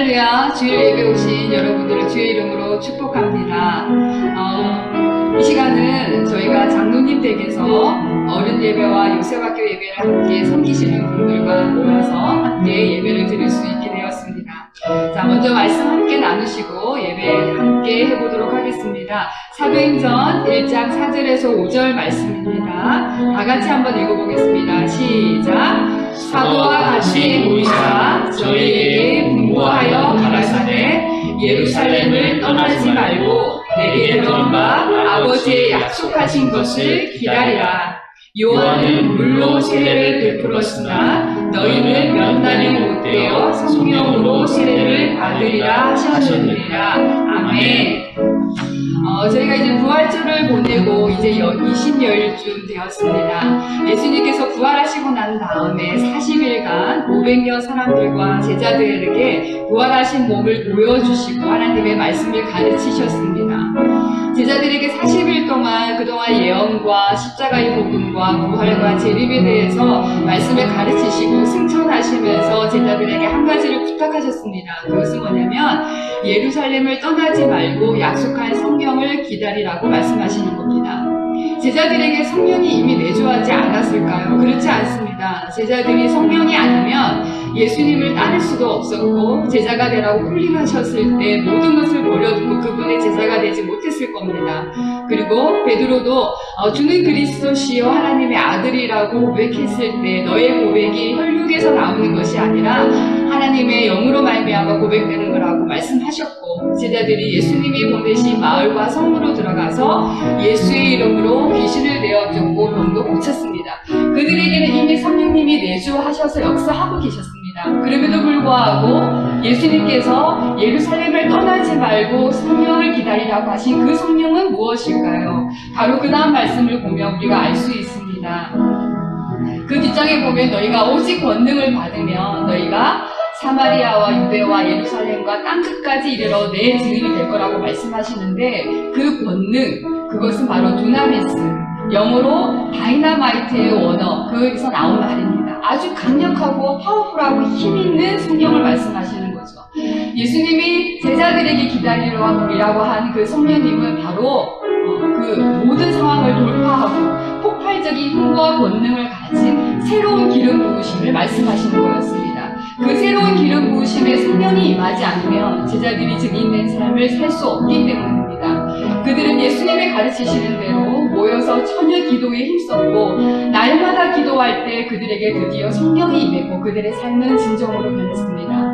할렐루야. 주일 예배 오신 여러분들을 주의 이름으로 축복합니다. 이 시간은 저희가 장로님 댁에서 어른 예배와 요셉학교 예배를 함께 섬기시는 분들과 모여서 함께 예배를 드릴 수 있게 되었습니다. 자, 먼저 말씀 함께 나누시고 예배 함께 해보도록 하겠습니다. 사도행전 1장 4절에서 5절 말씀입니다. 다 같이 한번 읽어보겠습니다. 시작. 사도와 같이 모이사 저희에게 분부하여 가라사대 예루살렘을 떠나지 말고 내게 들은 바 아버지의 약속하신 것을 기다리라. 요한은 물로 세례를 베풀었으나 너희는 몇 날이 못되어 성령으로 세례를 받으리라 하셨느니라. 아멘. 저희가 이제 부활절을 보내고 이제 20여일쯤 되었습니다. 예수님께서 부활하시고 난 다음에 40일간 500여 사람들과 제자들에게 부활하신 몸을 보여주시고 하나님의 말씀을 가르치셨습니다. 제자들에게 40일 동안 그동안 예언과 십자가의 복음과 부활과 재림에 대해서 말씀을 가르치시고 승천하시면서 제자들에게 한 가지를 부탁하셨습니다. 그것은 뭐냐면 예루살렘을 떠나지 말고 약속한 성령을 기다리라고 말씀하시는 겁니다. 제자들에게 성령이 이미 내주하지 않았을까요? 그렇지 않습니다. 제자들이 성령이 아니면 예수님을 따를 수도 없었고 제자가 되라고 콜링하셨을 때 모든 것을 버려두고 그분의 제자가 되지 못했을 겁니다. 그리고 베드로도 주는 그리스도시요 하나님의 아들이라고 고백했을 때 너의 고백이 혈육에서 나오는 것이 아니라 하나님의 영으로 말미암아 고백되는 거라고 말씀하셨고 제자들이 예수님이 보내신 마을과 성으로 들어가서 예수의 이름으로 귀신을 내어쫓고 병도 고쳤습니다. 그들에게는 이미 성령님이 내주하셔서 역사하고 계셨습니다. 그럼에도 불구하고 예수님께서 예루살렘을 떠나지 말고 성령을 기다리라고 하신 그 성령은 무엇일까요? 바로 그 다음 말씀을 보면 우리가 알 수 있습니다. 그 뒷장에 보면 너희가 오직 권능을 받으면 너희가 사마리아와 유대와 예루살렘과 땅끝까지 이르러 내 증인이 될 거라고 말씀하시는데 그 권능, 그것은 바로 두나미스, 영어로 다이나마이트의 원어, 거기서 나온 말입니다. 아주 강력하고 파워풀하고 힘있는 성령을 말씀하시는 거죠. 예수님이 제자들에게 기다리라고 한 그 성령님은 바로 그 모든 상황을 돌파하고 폭발적인 힘과 권능을 가진 새로운 기름 부으심을 말씀하시는 거였습니다. 그 새로운 기름 부으심에 성령이 임하지 않으면 제자들이 증인된 삶을 살 수 없기 때문입니다. 그들은 예수님이 가르치시는 대로 모여서 천여 기도에 힘썼고 날마다 기도할 때 그들에게 드디어 성령이 임했고 그들의 삶은 진정으로 변했습니다.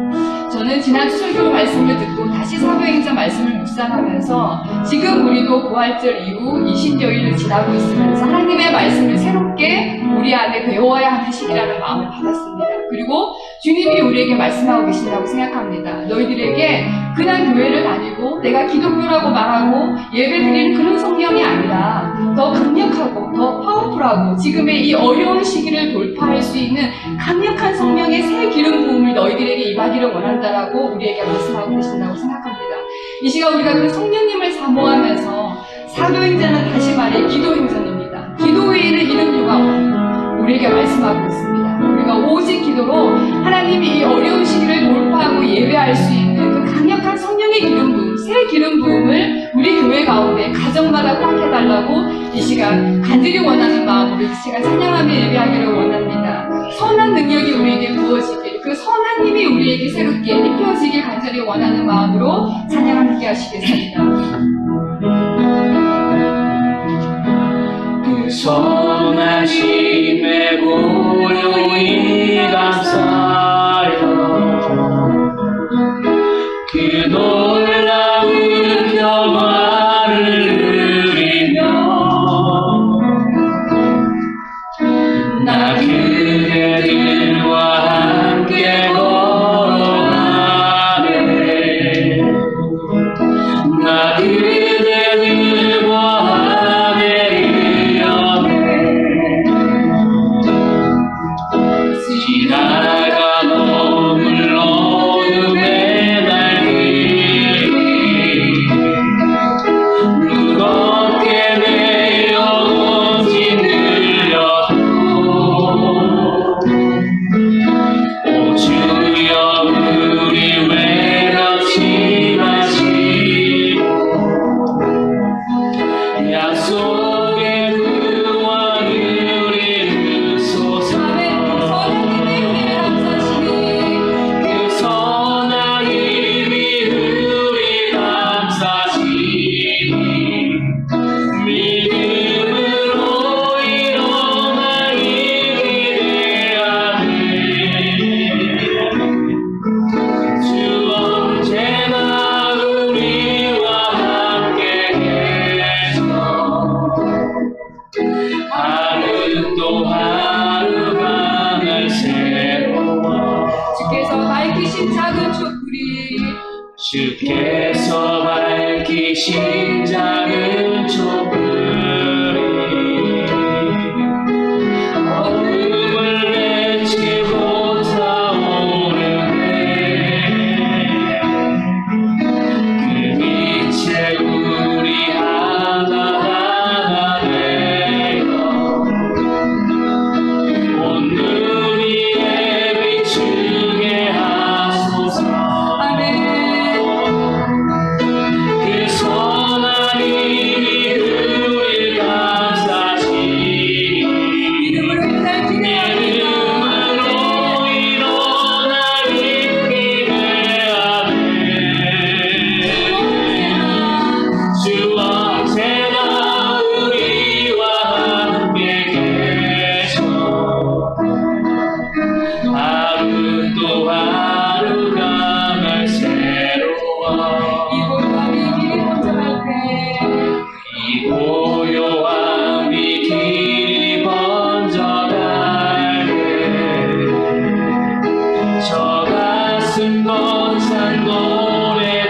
저는 지난 설교 말씀을 듣고 다시 사도행전 말씀을 묵상하면서 지금 우리도 부활절 이후 20여일을 지나고 있으면서 하나님의 말씀을 새롭게 우리 안에 배워야 하는 시기라는 마음을 받았습니다. 그리고 주님이 우리에게 말씀하고 계신다고 생각합니다. 너희들에게 그냥 교회를 다니고 내가 기독교라고 말하고 예배드리는 그런 성령이 아니라 더 강력하고 더 파워풀하고 지금의 이 어려운 시기를 돌파할 수 있는 강력한 성령의 새 기름 부음을 너희들에게 임하기를 원한다라고 우리에게 말씀하고 계신다고 생각합니다. 이 시간 우리가 그 성령님을 사모하면서 사도행전은 다시 말해 기도행전입니다. 기도 외에는 이런 이유가 없습니다. 우리에게 말씀하고 있습니다. 우리가 오직 기도로 하나님이 이 어려운 시기를 돌파하고 예배할 수 있는 그 강력한 성령의 기름 부음, 새 기름 부음을 우리 교회 가운데 가정마다 허락해달라고 이 시간 간절히 원하는 마음으로 이 시간 찬양하며 예배하기를 원합니다. 선한 능력이 우리에게 부어지길, 그 선한 힘이 우리에게 새롭게 입혀지길 간절히 원하는 마음으로 찬양 함께 하시겠습니다. 그 선하심에 고요히 감사하여 그 놀라운 평화를 누리며 나 그대들과 함께 걸어가네 나 그대들과 지나 주께서 밝히신 작은 촛불이 어둠을 내치고 타오르네. 그 빛에 우리 하나하나 되어 온누리에 비추게 하소서. 아멘. 그 선한 이름이 우리를 감싸시니 이름으로 일어날 기대합니다. 이름으로 일어날 힘이 되하네. 주 언제나 우리와 함께 계셔 하루 또 하루가 날 새로워. 이 고요함이 길이 번져갈 때 이 고요함이 길이 번져갈 때 저 가슴 벅찬 노래들이네.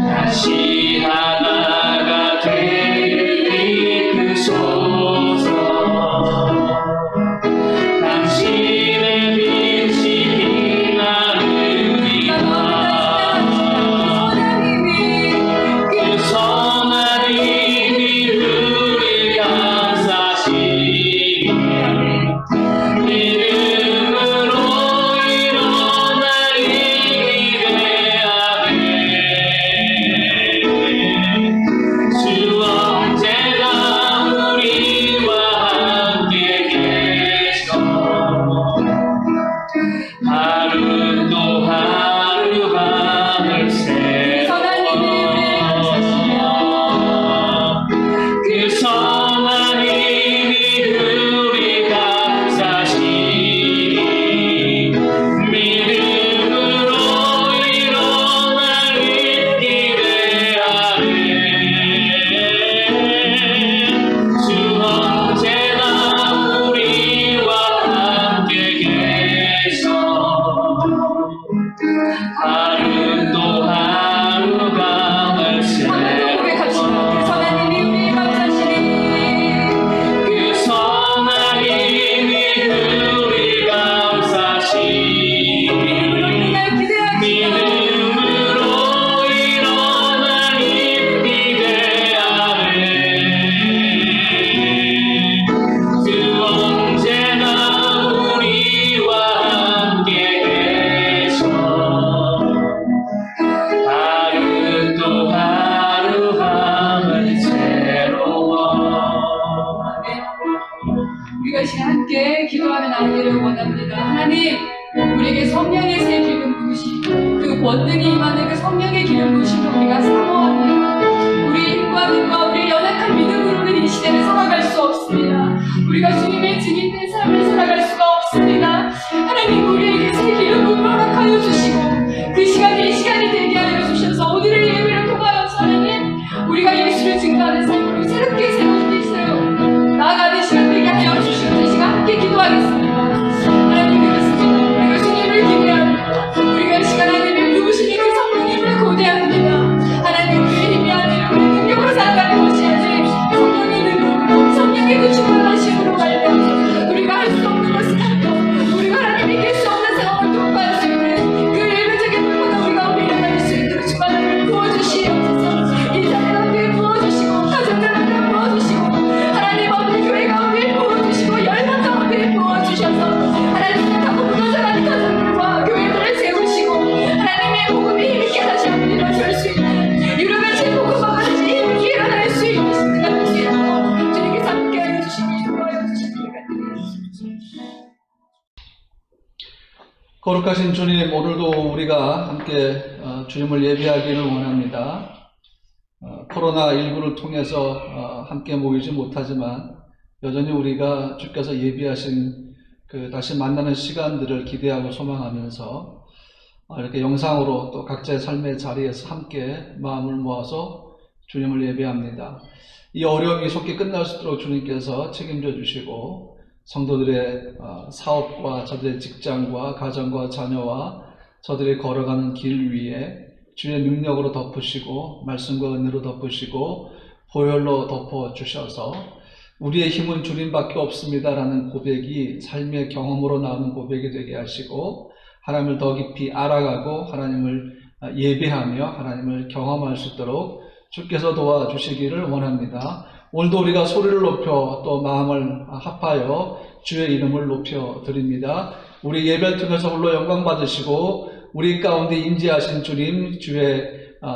다시 하나가 되길 이끄소서. 당신의 빛이 빛나느니라. 그 선한 힘이 우리를 감싸시니 이름으로 일어날 힘이 되하네. 주 언제나 우리와 함께 계셔 하루 또 하루가 늘 새로워. 그 선한 힘이 우리 감싸시니 믿음으로 일어날 힘이 되하네. 주 언제나 우리와 함께 계셔 하루 또 하루가 날 하나도 고백합시다. 그 선한 힘이 우리를 감싸시니 그 선한 힘이 우리 감싸시니 일어날 기대합시다. 믿음으로 일어날 힘이 되하네. 주 언제나 우리와 함께 계셔 하루 또 하루가 늘 새로워. 우리가 이 시간 함께 기도하며 나누기를 원합니다. 하나님, 우리에게 성령의 새 기름 부으심, 그 권능이 임하는 그 성령의 기름 부으심을 우리가 사모합니다. 우리의 힘과 능과 우리의 연약한 믿음으로는 이 시대를 살아갈 수 없습니다. 우리가 주님의 증인된 삶을 살아갈 수가 없습니다. 하나님, 우리에게 새 기름을 허락하여 주시고 그 시간이 이 시간이 되게 하여 주셔서 오늘의 예배를 통하여서 하나님, 우리가 예수를 증거하는 삶으로 새롭게 세워주세요. 나아가는 시간 되게 하여 주시고 이 시간 함께 기도하겠습니다. 하나님, 그렇습니다. 우리가 주님을 기대합니다. 우리가 이 시간 하나님의 누구시니 그 성령님을 고대합니다. 하나님, 우리의 힘이 아니라 우리 능력으로 살아가는 것이 아니라 성령의 능력으로 성령의 그 충만하심으로 말미암아 우리가 할 수 없는 것을 하며 우리가 하나님 이길 수 없는 상황을 돌파할 수 있는 그 예배적인 불보다 우리가 우리 일어날 수 있도록 주만을 부어주시옵소서. 이 자리 가운데 부어주시고 가정들 가운데 부어주시고 하나님 없는 교회 가운데 부어주시고 열방 가운데 부어주셔서 하나님의 타고 무너져가는 가정들과 교회들을 세우시고 하나님의 복음이 이렇게 다시 한번 일어설 수 있는 유럽의 제복음과 같이 이렇게 일어날 수 있는 시대가 되시라고 주님께서 함께하여 주시니 도와여 주시니까. 거룩하신 주님, 오늘도 우리가 함께 주님을 예배하기를 원합니다. 코로나19를 통해서 함께 모이지 못하지만 여전히 우리가 주께서 예비하신 그 다시 만나는 시간들을 기대하고 소망하면서 이렇게 영상으로 또 각자의 삶의 자리에서 함께 마음을 모아서 주님을 예배합니다. 이 어려움이 속히 끝날 수 있도록 주님께서 책임져 주시고 성도들의 사업과 저들의 직장과 가정과 자녀와 저들이 걸어가는 길 위에 주의 능력으로 덮으시고 말씀과 은혜로 덮으시고 보혈로 덮어주셔서 우리의 힘은 주님밖에 없습니다라는 고백이 삶의 경험으로 나오는 고백이 되게 하시고 하나님을 더 깊이 알아가고 하나님을 예배하며 하나님을 경험할 수 있도록 주께서 도와주시기를 원합니다. 오늘도 우리가 소리를 높여 또 마음을 합하여 주의 이름을 높여 드립니다. 우리 예배를 통해서 홀로 영광 받으시고 우리 가운데 임재하신 주님 주의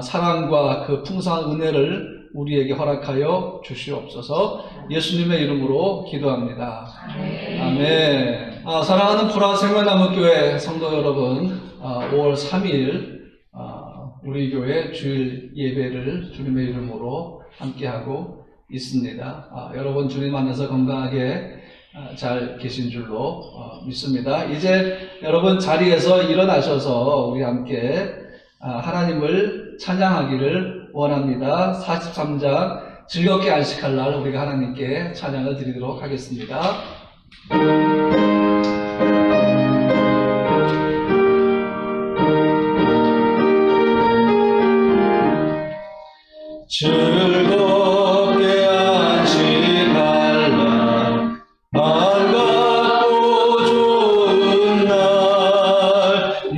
사랑과 그 풍성한 은혜를 우리에게 허락하여 주시옵소서. 예수님의 이름으로 기도합니다. 아멘. 사랑하는 불화 생명나무교회 성도 여러분, 5월 3일 우리 교회 주일 예배를 주님의 이름으로 함께하고 있습니다. 여러분 주님 안에서 건강하게 잘 계신 줄로 믿습니다. 이제 여러분 자리에서 일어나셔서 우리 함께 하나님을 찬양하기를 원합니다. 43장 즐겁게 안식할 날 우리가 하나님께 찬양을 드리도록 하겠습니다. 즐겁게 안식할 날 반갑고 좋은 날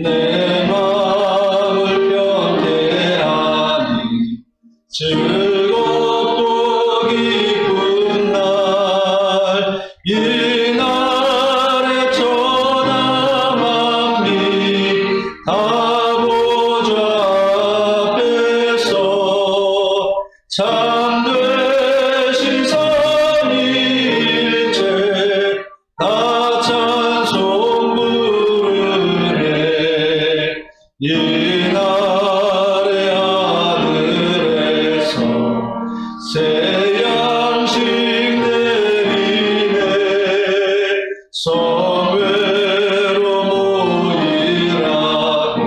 내 마음을 편케하니 즐겁고 기쁜 날 이날에 전함함이 다 보좌 앞에서 참되신 삼위일체 다 찬송 부르네 이날의 하늘에서 새 양식 내리네 성회로 모이라고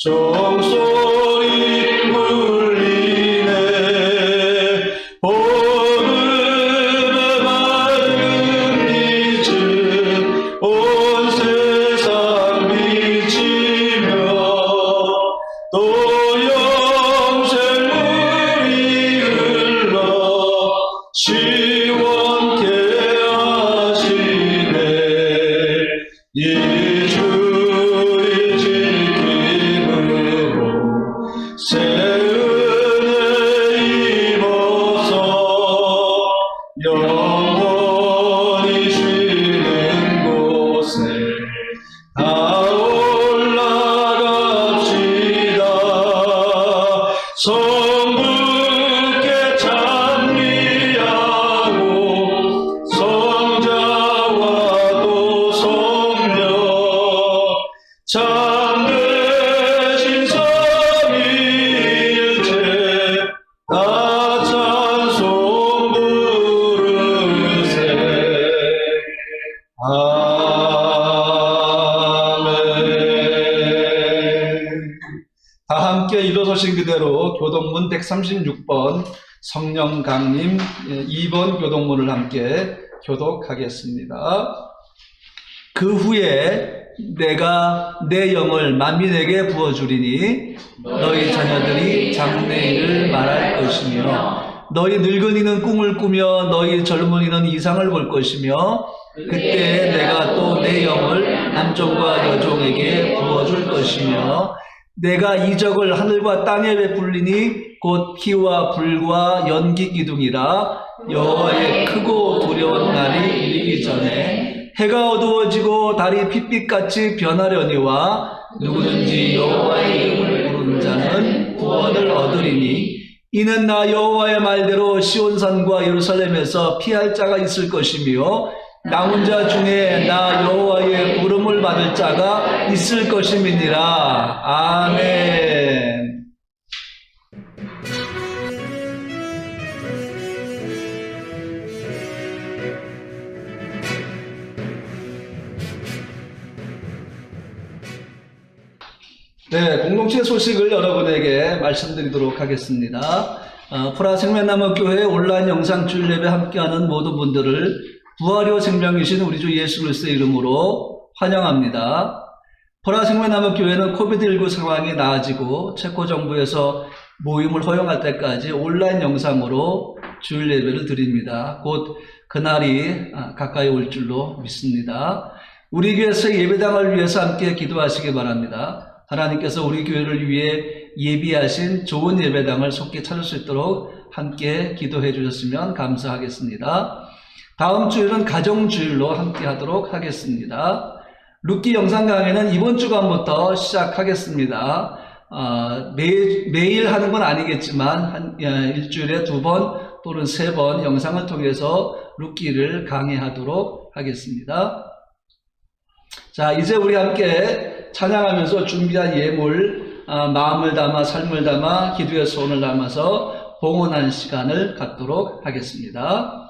종소리 울리네 보름의 밝은 빛은 온 세상 비치며 또 영생물이 흘러 시원케 하시네 이 주의 지킴으로 새 은혜 입어서 영원히 쉬는 곳에 다 올라갑시다. 성부께 찬미하고 성자와 또 성령 참되신 삼위일체 다 찬송 부르세. 아멘. 다 함께 일어서신 그대로 교동문 136번 성령강림 2번 교동문을 함께 교독하겠습니다. 그 후에 내가 내 영을 만민에게 부어주리니 너희 자녀들이 장래일을 말할 것이며 너희 늙은이는 꿈을 꾸며 너희 젊은이는 이상을 볼 것이며 그때 내가 또 내 영을 남종과 여종에게 부어줄 것이며 내가 이적을 하늘과 땅에 베풀리니 곧 피와 불과 연기 기둥이라 여호와의 크고 두려운 날이 이르기 전에 해가 어두워지고 달이 핏빛같이 변하려니와 누구든지 여호와의 이름을 부르는 자는 구원을 얻으리니 이는 나 여호와의 말대로 시온산과 예루살렘에서 피할 자가 있을 것이며 남은 자 중에 나 여호와의 부름을 받을 자가 있을 것임이니라. 아멘. 네, 공동체 소식을 여러분에게 말씀드리도록 하겠습니다. 프라 생명나무 교회 온라인 영상 주일 예배 함께하는 모든 분들을 부활이요 생명이신 우리 주 예수 그리스도의 이름으로 환영합니다. 보라생명나무교회는 코비드19 상황이 나아지고 체코 정부에서 모임을 허용할 때까지 온라인 영상으로 주일 예배를 드립니다. 곧 그날이 가까이 올 줄로 믿습니다. 우리 교회에서 예배당을 위해서 함께 기도하시기 바랍니다. 하나님께서 우리 교회를 위해 예비하신 좋은 예배당을 속히 찾을 수 있도록 함께 기도해 주셨으면 감사하겠습니다. 다음 주일은 가정주일로 함께 하도록 하겠습니다. 룻기 영상 강의는 이번 주간부터 시작하겠습니다. 매일 하는 건 아니겠지만 일주일에 2번 또는 3번 영상을 통해서 룻기를 강의하도록 하겠습니다. 자, 이제 우리 함께 찬양하면서 준비한 예물, 마음을 담아 삶을 담아 기도의 소원을 담아서 봉헌한 시간을 갖도록 하겠습니다.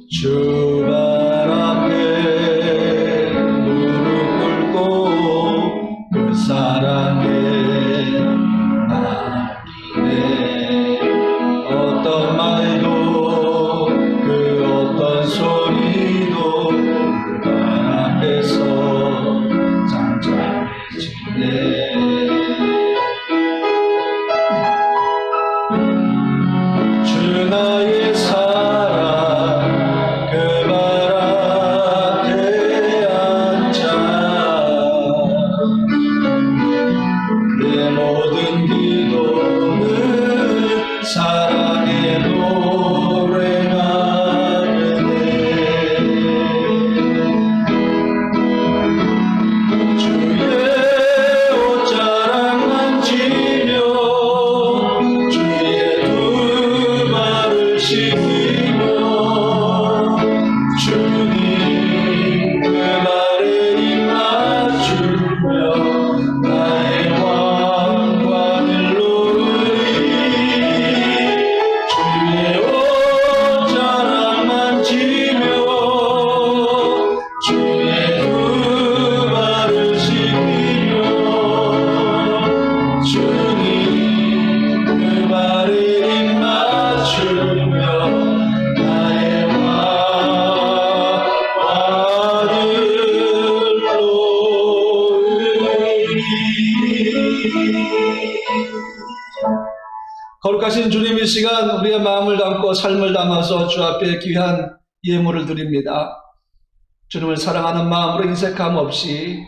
주 발 앞에 무릎 꿇고 그 사랑에 맡기네. 어떤 말도 그 어떤 소리도 그 발 앞에서 잠잠해지네. 주 나의 사랑 그 발 앞에 앉아 내 모든 기도는 사랑의 노래가 되네. 주의 옷자락 만지며 주의 두 발을 씻기며 주님 그 발에 입 맞추며 나의 왕관을 놓으리. 주의 옷자락 만지며 주의 두 발을 씻기며 주님 그 발에 입 맞추며 나의 거룩하신 주님, 이 시간 우리의 마음을 담고 삶을 담아서 주 앞에 귀한 예물을 드립니다. 주님을 사랑하는 마음으로 인색함 없이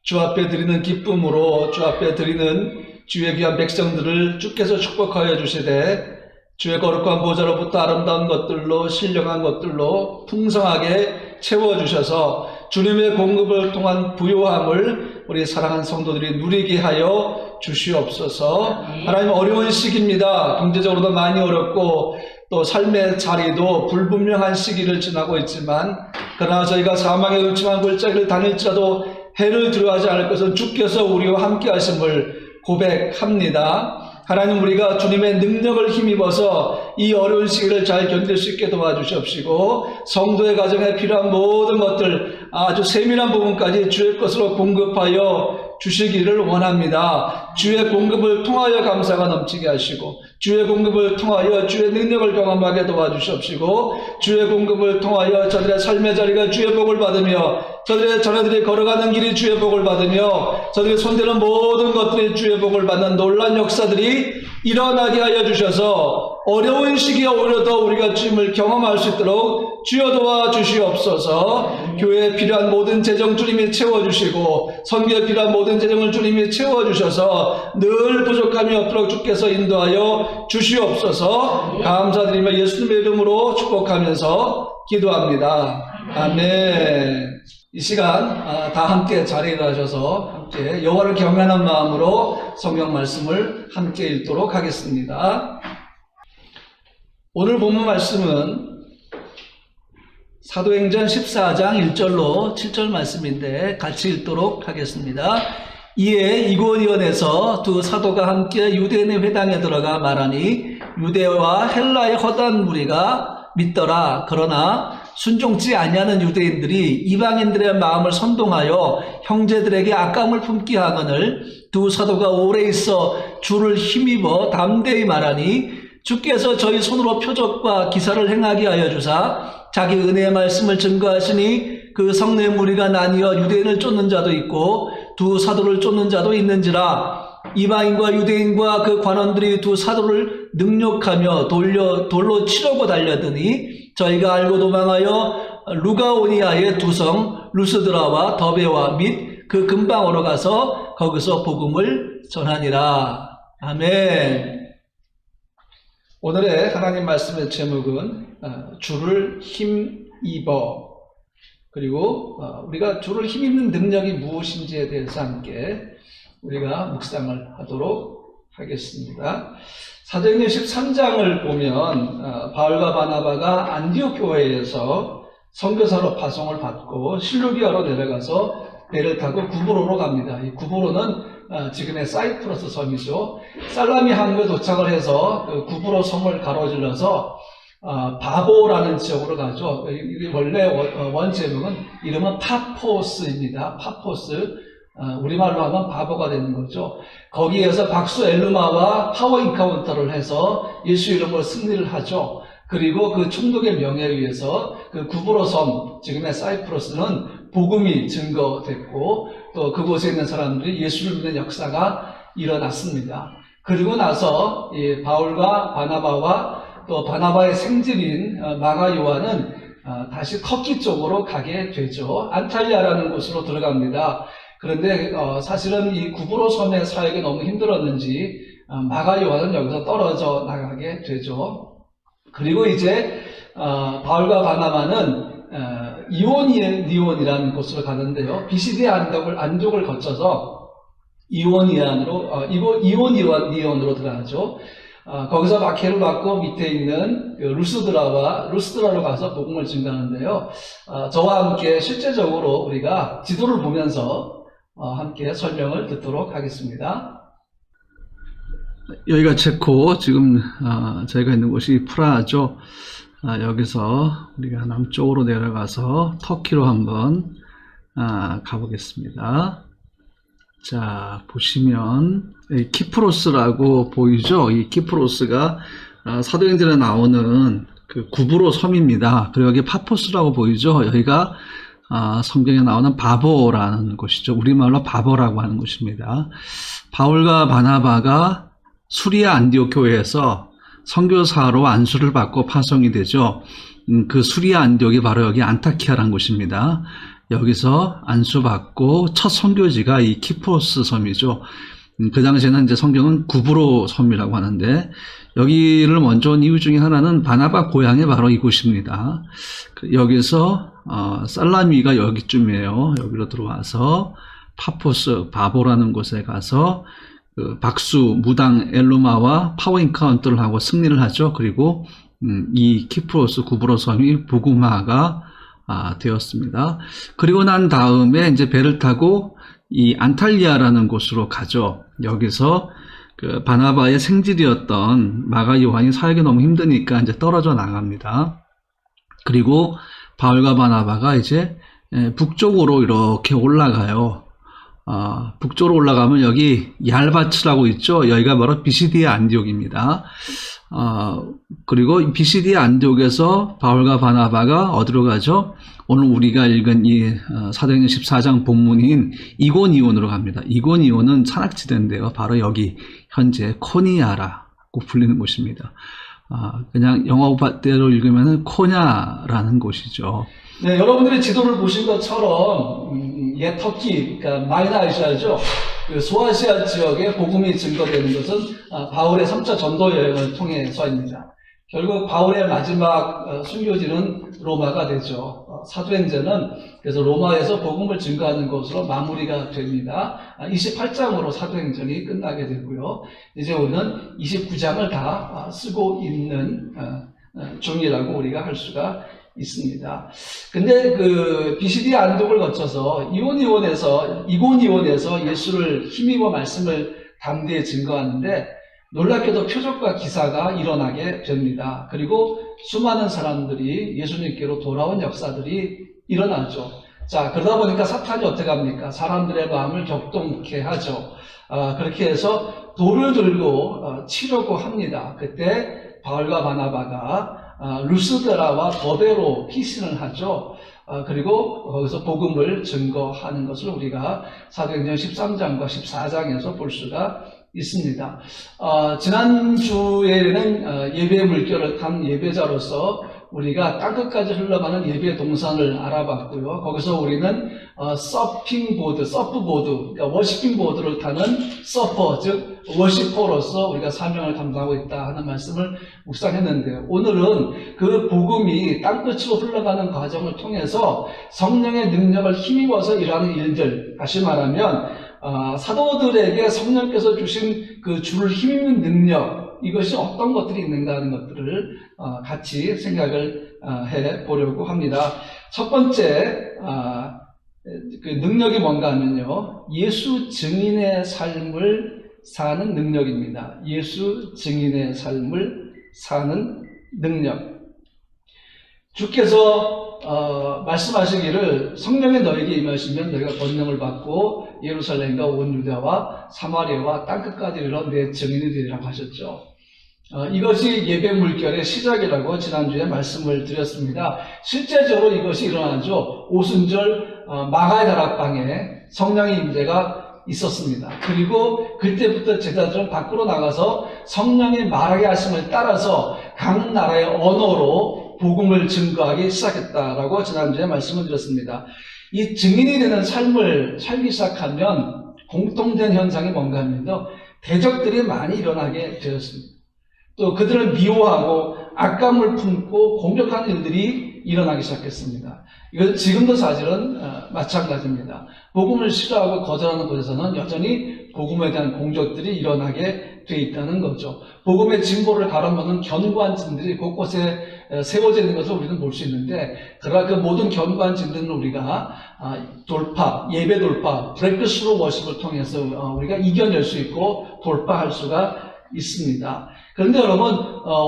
주 앞에 드리는 기쁨으로 주 앞에 드리는 주의 귀한 백성들을 주께서 축복하여 주시되 주의 거룩한 보좌로부터 아름다운 것들로 신령한 것들로 풍성하게 채워주셔서 주님의 공급을 통한 부요함을 우리 사랑하는 성도들이 누리게 하여 주시옵소서. 하나님, 어려운 시기입니다. 경제적으로도 많이 어렵고 또 삶의 자리도 불분명한 시기를 지나고 있지만 그러나 저희가 사망의 음침한 골짜기를 다닐지라도 해를 두려워하지 않을 것은 주께서 우리와 함께 하심을 고백합니다. 하나님, 우리가 주님의 능력을 힘입어서 이 어려운 시기를 잘 견딜 수 있게 도와주시옵시고 성도의 가정에 필요한 모든 것들 아주 세밀한 부분까지 주의 것으로 공급하여 주시기를 원합니다. 주의 공급을 통하여 감사가 넘치게 하시고 주의 공급을 통하여 주의 능력을 경험하게 도와주시옵시고 주의 공급을 통하여 저들의 삶의 자리가 주의 복을 받으며 저들이 걸어가는 길이 주의 복을 받으며 저들이 손대는 모든 것들이 주의 복을 받는 놀라운 역사들이 일어나게 하여 주셔서 어려운 시기에 오히려 더 우리가 주님을 경험할 수 있도록 주여 도와주시옵소서. 교회에 필요한 모든 재정 주님이 채워주시고 선교에 필요한 모든 재정을 주님이 채워주셔서 늘 부족함이 없도록 주께서 인도하여 주시옵소서. 감사드리며 예수님의 이름으로 축복하면서 기도합니다. 아멘. 이 시간 다 함께 자리에 일어나셔서 함께 여호와를 경외하는 마음으로 성경 말씀을 함께 읽도록 하겠습니다. 오늘 본문 말씀은 사도행전 14장 1절로 7절 말씀인데 같이 읽도록 하겠습니다. 이에 이고니온에서 두 사도가 함께 유대인의 회당에 들어가 말하니 유대와 헬라의 허다한 무리가 믿더라. 그러나 순종치 아니하는 유대인들이 이방인들의 마음을 선동하여 형제들에게 악감을 품게 하거늘 두 사도가 오래 있어 주를 힘입어 담대히 말하니 주께서 저희 손으로 표적과 기사를 행하게 하여 주사 자기 은혜의 말씀을 증거하시니 그 성내 무리가 나뉘어 유대인을 쫓는 자도 있고 두 사도를 쫓는 자도 있는지라. 이방인과 유대인과 그 관원들이 두 사도를 능욕하며 돌로 치려고 달려드니 저희가 알고 도망하여 루가오니아의 두 성 루스드라와 더베와 및 그 근방으로 가서 거기서 복음을 전하니라. 아멘. 오늘의 하나님 말씀의 제목은 주를 힘입어, 그리고 우리가 주를 힘입는 능력이 무엇인지에 대해서 함께 우리가 묵상을 하도록 하겠습니다. 사도행전 13장을 보면 바울과 바나바가 안디옥 교회에서 선교사로 파송을 받고 실루기아로 내려가서 배를 타고 구브로로 갑니다. 이 구브로는 지금의 사이프러스 섬이죠. 살라미 항구에 도착을 해서 그 구브로 섬을 가로질러서 바보라는 지역으로 가죠. 이게 원래 원 제목은 이름은 파포스입니다. 파포스. 우리말로 하면 바보가 되는 거죠. 거기에서 박수 엘루마와 파워 인카운터를 해서 예수 이름으로 승리를 하죠. 그리고 그 총독의 명예에 의해서 그 구브로 섬, 지금의 사이프러스는 복음이 증거됐고 또 그곳에 있는 사람들이 예수를 믿는 역사가 일어났습니다. 그리고 나서 이 바울과 바나바와 또 바나바의 생질인 마가 요한은 다시 터키 쪽으로 가게 되죠. 안탈리아라는 곳으로 들어갑니다. 그런데 사실은 이 구브로 섬의 사역이 너무 힘들었는지 마가 요한은 여기서 떨어져 나가게 되죠. 그리고 이제 바울과 바나바는 이오니온이라는 곳으로 가는데요. 비시디아 안독을 거쳐서 이오니온으로 들어가죠. 거기서 박해를 받고 밑에 있는 루스드라로 가서 복음을 증거하는데요. 저와 함께 실제적으로 우리가 지도를 보면서 함께 설명을 듣도록 하겠습니다. 여기가 체코, 지금 저희가 있는 곳이 프라하죠. 여기서 우리가 남쪽으로 내려가서 터키로 한번 가보겠습니다. 자, 보시면 키프로스라고 보이죠? 이 키프로스가 사도행전에 나오는 그 구브로 섬입니다. 그리고 여기 파포스라고 보이죠? 여기가 성경에 나오는 바보라는 곳이죠. 우리말로 바보라고 하는 곳입니다. 바울과 바나바가 수리아 안디옥 교회에서 선교사로 안수를 받고 파송이 되죠. 그 수리아 안디옥이 바로 여기 안타키아라는 곳입니다. 여기서 안수받고 첫 선교지가 이 키프로스 섬이죠. 그 당시에는 이제 성경은 구브로 섬이라고 하는데 여기를 먼저 온 이유 중에 하나는 바나바 고향이 바로 이곳입니다. 여기서 살라미가 여기쯤이에요. 여기로 들어와서 파포스 바보라는 곳에 가서 그 박수 무당 엘루마와 파워 인카운터를 하고 승리를 하죠. 그리고 이 키프로스 구브로 섬이 복음화가 되었습니다. 그리고 난 다음에 이제 배를 타고 이 안탈리아라는 곳으로 가죠. 여기서 그 바나바의 생질이었던 마가 요한이 사역이 너무 힘드니까 이제 떨어져 나갑니다. 그리고 바울과 바나바가 이제 북쪽으로 이렇게 올라가요. 북쪽으로 올라가면 여기 얄바츠라고 있죠. 여기가 바로 비시디아 안디옥입니다. 그리고 비시디아 안디옥에서 바울과 바나바가 어디로 가죠? 오늘 우리가 읽은 이 사도행전 14장 본문인 이고니온으로 갑니다. 이고니온은 산악지대인데요. 바로 여기 현재 코니아라고 불리는 곳입니다. 그냥 영어대로 읽으면 코냐라는 곳이죠. 네, 여러분들이 지도를 보신 것처럼 옛 터키, 그러니까 마이너 아시아죠. 그 소아시아 지역에 복음이 증거되는 것은 바울의 3차 전도 여행을 통해서입니다. 결국 바울의 마지막 순교지는 로마가 되죠. 사도행전은 그래서 로마에서 복음을 증거하는 것으로 마무리가 됩니다. 28장으로 사도행전이 끝나게 되고요. 이제 우리는 29장을 다 쓰고 있는 중이라고 우리가 할 수가 있습니다. 근데 그 비시디아 안독을 거쳐서 이고니온에서 예수를 힘입어 말씀을 담대히 증거하는데 놀랍게도 표적과 기사가 일어나게 됩니다. 그리고 수많은 사람들이 예수님께로 돌아온 역사들이 일어나죠. 자, 그러다 보니까 사탄이 어떻게 합니까? 사람들의 마음을 격동케 하죠. 그렇게 해서 돌을 들고 치려고 합니다. 그때 바울과 바나바가 루스드라와 더베로 피신을 하죠. 그리고 거기서 복음을 증거하는 것을 우리가 사도행전 13장과 14장에서 볼 수가 있습니다. 지난주에는 예배 물결을 탄 예배자로서 우리가 땅끝까지 흘러가는 예배 동산을 알아봤고요. 거기서 우리는 서프보드, 그러니까 워시핑보드를 타는 서퍼, 즉 워시퍼로서 우리가 사명을 감당하고 있다 하는 말씀을 묵상했는데요. 오늘은 그 복음이 땅끝으로 흘러가는 과정을 통해서 성령의 능력을 힘입어서 일하는 일들, 다시 말하면 사도들에게 성령께서 주신 그 줄을 힘입는 능력, 이것이 어떤 것들이 있는가 하는 것들을 같이 생각을 해 보려고 합니다. 첫 번째 그 능력이 뭔가 하면요, 예수 증인의 삶을 사는 능력입니다. 예수 증인의 삶을 사는 능력. 주께서 말씀하시기를 성령이 너에게 임하시면 너희가 권능을 받고 예루살렘과 온 유다와 사마리아와 땅끝까지 이르러 내 증인이 되리라고 하셨죠. 이것이 예배 물결의 시작이라고 지난주에 말씀을 드렸습니다. 실제적으로 이것이 일어나죠. 오순절 마가의 다락방에 성령의 임재가 있었습니다. 그리고 그때부터 제자들은 밖으로 나가서 성령의 말하게 하심을 따라서 각 나라의 언어로 복음을 증거하기 시작했다라고 지난주에 말씀을 드렸습니다. 이 증인이 되는 삶을 살기 시작하면 공통된 현상이 뭔가 하면요, 대적들이 많이 일어나게 되었습니다. 또 그들을 미워하고 악감을 품고 공격하는 일들이 일어나기 시작했습니다. 이건 지금도 사실은 마찬가지입니다. 복음을 싫어하고 거절하는 곳에서는 여전히 복음에 대한 공격들이 일어나게 돼 있다는 거죠. 복음의 진보를 가로막는 견고한 진들이 곳곳에 세워져 있는 것을 우리는 볼 수 있는데, 그러나 그 모든 견고한 진들은 우리가 예배 돌파, 브레이크스루 워십을 통해서 우리가 이겨낼 수 있고 돌파할 수가 있습니다. 그런데 여러분,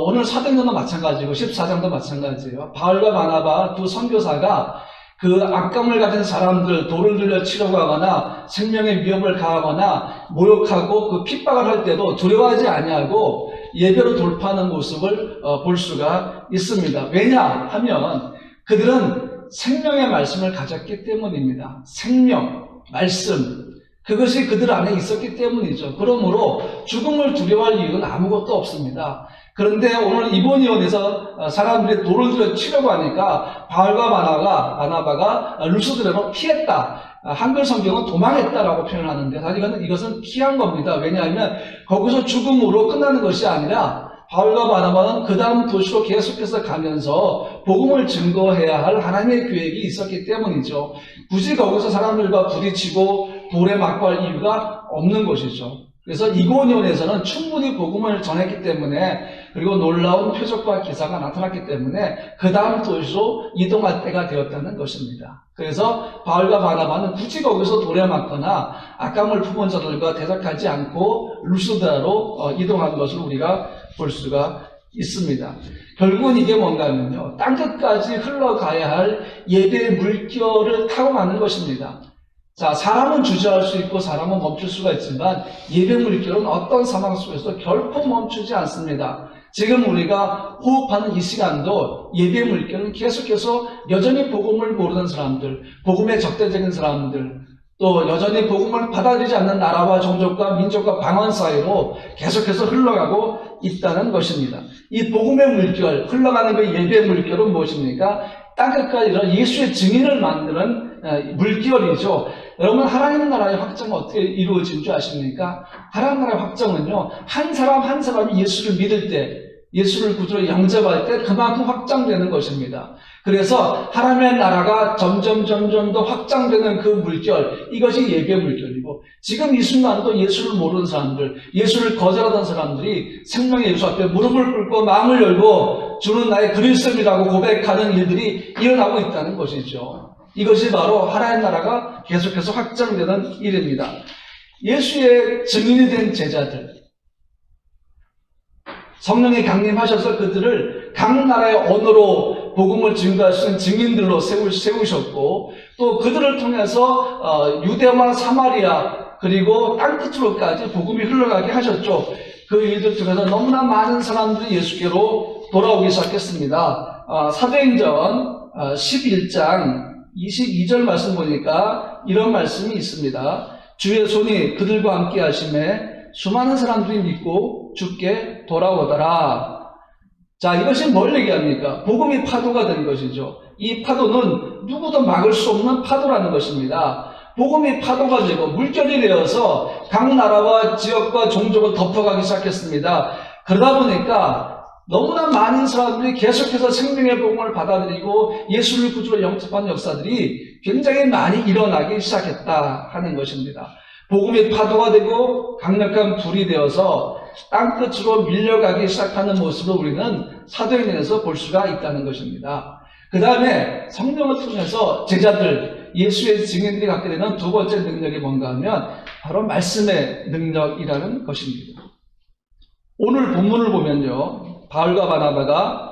오늘 사도행전도 마찬가지고 14장도 마찬가지예요. 바울과 바나바 두 선교사가 그 악감을 가진 사람들, 돌을 들려 치려고 하거나 생명의 위협을 가하거나 모욕하고 그 핍박을 할 때도 두려워하지 아니하고 예배로 돌파하는 모습을 볼 수가 있습니다. 왜냐하면 그들은 생명의 말씀을 가졌기 때문입니다. 생명, 말씀, 그것이 그들 안에 있었기 때문이죠. 그러므로 죽음을 두려워할 이유는 아무것도 없습니다. 그런데 오늘 이보니온에서 사람들이 돌을 들여 치려고 하니까 바울과 바나바가 루스드라로 피했다. 한글 성경은 도망했다라고 표현하는데 사실 이것은 피한 겁니다. 왜냐하면 거기서 죽음으로 끝나는 것이 아니라 바울과 바나바는 그 다음 도시로 계속해서 가면서 복음을 증거해야 할 하나님의 계획이 있었기 때문이죠. 굳이 거기서 사람들과 부딪히고 돌에 맞고 할 이유가 없는 것이죠. 그래서 이고니온에서는 충분히 복음을 전했기 때문에, 그리고 놀라운 표적과 기사가 나타났기 때문에 그 다음 도시로 이동할 때가 되었다는 것입니다. 그래서 바울과 바나바는 굳이 거기서 돌에 맞거나 악감을 품은 자들과 대적하지 않고 루스드라로 이동한 것을 우리가 볼 수가 있습니다. 결국은 이게 뭔가 하면요, 땅끝까지 흘러가야 할 예배의 물결을 타고 가는 것입니다. 자, 사람은 주저할 수 있고 사람은 멈출 수가 있지만 예배 물결은 어떤 상황 속에서 결코 멈추지 않습니다. 지금 우리가 호흡하는 이 시간도 예배 물결은 계속해서 여전히 복음을 모르는 사람들, 복음에 적대적인 사람들, 또 여전히 복음을 받아들이지 않는 나라와 종족과 민족과 방언 사이로 계속해서 흘러가고 있다는 것입니다. 이 복음의 물결, 흘러가는 그 예배 물결은 무엇입니까? 땅끝까지 이런 예수의 증인을 만드는 물결이죠. 여러분, 하나님 나라의 확정은 어떻게 이루어진 줄 아십니까? 하나님 나라의 확정은요, 한 사람 한 사람이 예수를 믿을 때, 예수를 구주로 영접할 때 그만큼 확장되는 것입니다. 그래서 하나님의 나라가 점점 더 확장되는 그 물결, 이것이 예배 물결이고, 지금 이 순간도 예수를 모르는 사람들, 예수를 거절하던 사람들이 생명의 예수 앞에 무릎을 꿇고 마음을 열고 주는 나의 그리스도이라고 고백하는 일들이 일어나고 있다는 것이죠. 이것이 바로 하나님 나라가 계속해서 확장되는 일입니다. 예수의 증인이 된 제자들, 성령이 강림하셔서 그들을 각 나라의 언어로 복음을 증거할 수 있는 증인들로 세우셨고, 또 그들을 통해서 유대와 사마리아 그리고 땅끝으로까지 복음이 흘러가게 하셨죠. 그 일들 통해서 너무나 많은 사람들이 예수께로 돌아오기 시작했습니다. 사도행전 11장 22절 말씀 보니까 이런 말씀이 있습니다. 주의 손이 그들과 함께 하심에 수많은 사람들이 믿고 주께 돌아오더라. 자, 이것이 뭘 얘기합니까? 복음이 파도가 된 것이죠. 이 파도는 누구도 막을 수 없는 파도라는 것입니다. 복음이 파도가 되고 물결이 되어서 각 나라와 지역과 종족을 덮어가기 시작했습니다. 그러다 보니까 너무나 많은 사람들이 계속해서 생명의 복음을 받아들이고 예수를 구주로 영접한 역사들이 굉장히 많이 일어나기 시작했다 하는 것입니다. 복음이 파도가 되고 강력한 불이 되어서 땅끝으로 밀려가기 시작하는 모습을 우리는 사도행전에서 볼 수가 있다는 것입니다. 그 다음에 성령을 통해서 제자들, 예수의 증인들이 갖게 되는 두 번째 능력이 뭔가 하면 바로 말씀의 능력이라는 것입니다. 오늘 본문을 보면요, 바울과 바나바가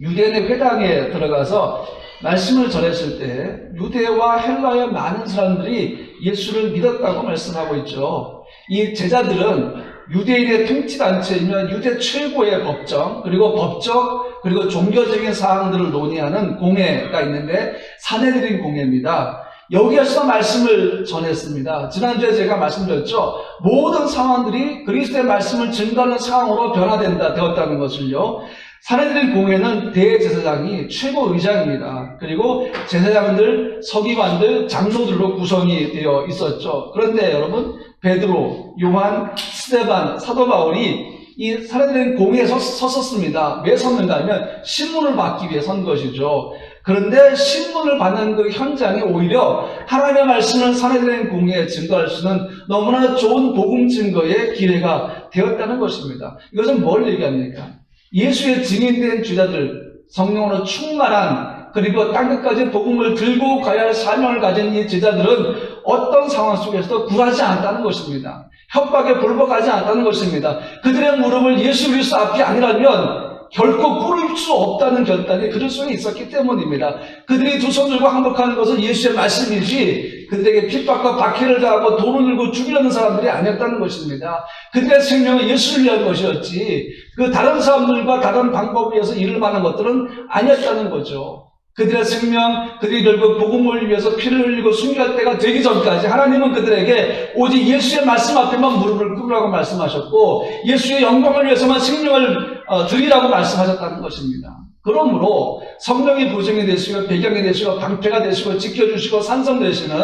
유대인의 회당에 들어가서 말씀을 전했을 때 유대와 헬라의 많은 사람들이 예수를 믿었다고 말씀하고 있죠. 이 제자들은 유대인의 통치단체이며 유대 최고의 법정, 그리고 법적, 그리고 종교적인 사항들을 논의하는 공회가 있는데 사내들인 공회입니다. 여기에서 말씀을 전했습니다. 지난주에 제가 말씀드렸죠. 모든 상황들이 그리스도의 말씀을 증거하는 상황으로 되었다는 것을요. 사내들인 공회는 대제사장이 최고 의장입니다. 그리고 제사장들, 서기관들, 장로들로 구성이 되어 있었죠. 그런데 여러분, 베드로, 요한, 스데반, 사도 바울이 이 사내들인 공회에 섰었습니다. 왜 섰는가 하면 신문을 받기 위해 선 것이죠. 그런데 신문을 받는 그 현장에 오히려 하나님의 말씀을 사내들인 공회에 증거할 수 있는 너무나 좋은 복음 증거의 기회가 되었다는 것입니다. 이것은 뭘 얘기합니까? 예수의 증인된 주자들, 성령으로 충만한, 그리고 땅끝까지 복음을 들고 가야 할 사명을 가진 이 제자들은 어떤 상황 속에서도 굴하지 않았다는 것입니다. 협박에 굴복하지 않았다는 것입니다. 그들의 무릎을 예수 그리스도 앞이 아니라면 결코 꿇을 수 없다는 결단이 그들 속에 있었기 때문입니다. 그들이 두 손 들고 항복하는 것은 예수의 말씀이지 그들에게 핍박과 박해를 당하고 돈을 들고 죽이려는 사람들이 아니었다는 것입니다. 그들의 생명은 예수를 위한 것이었지 그 다른 사람들과 다른 방법에 의해서 이룰 만한 것들은 아니었다는 거죠. 그들의 생명, 그들이 결국 복음을 위해서 피를 흘리고 순교할 때가 되기 전까지 하나님은 그들에게 오직 예수의 말씀 앞에만 무릎을 꿇으라고 말씀하셨고 예수의 영광을 위해서만 생명을 드리라고 말씀하셨다는 것입니다. 그러므로 성령이 보증이 되시고 배경이 되시고 방패가 되시고 지켜주시고 산성되시는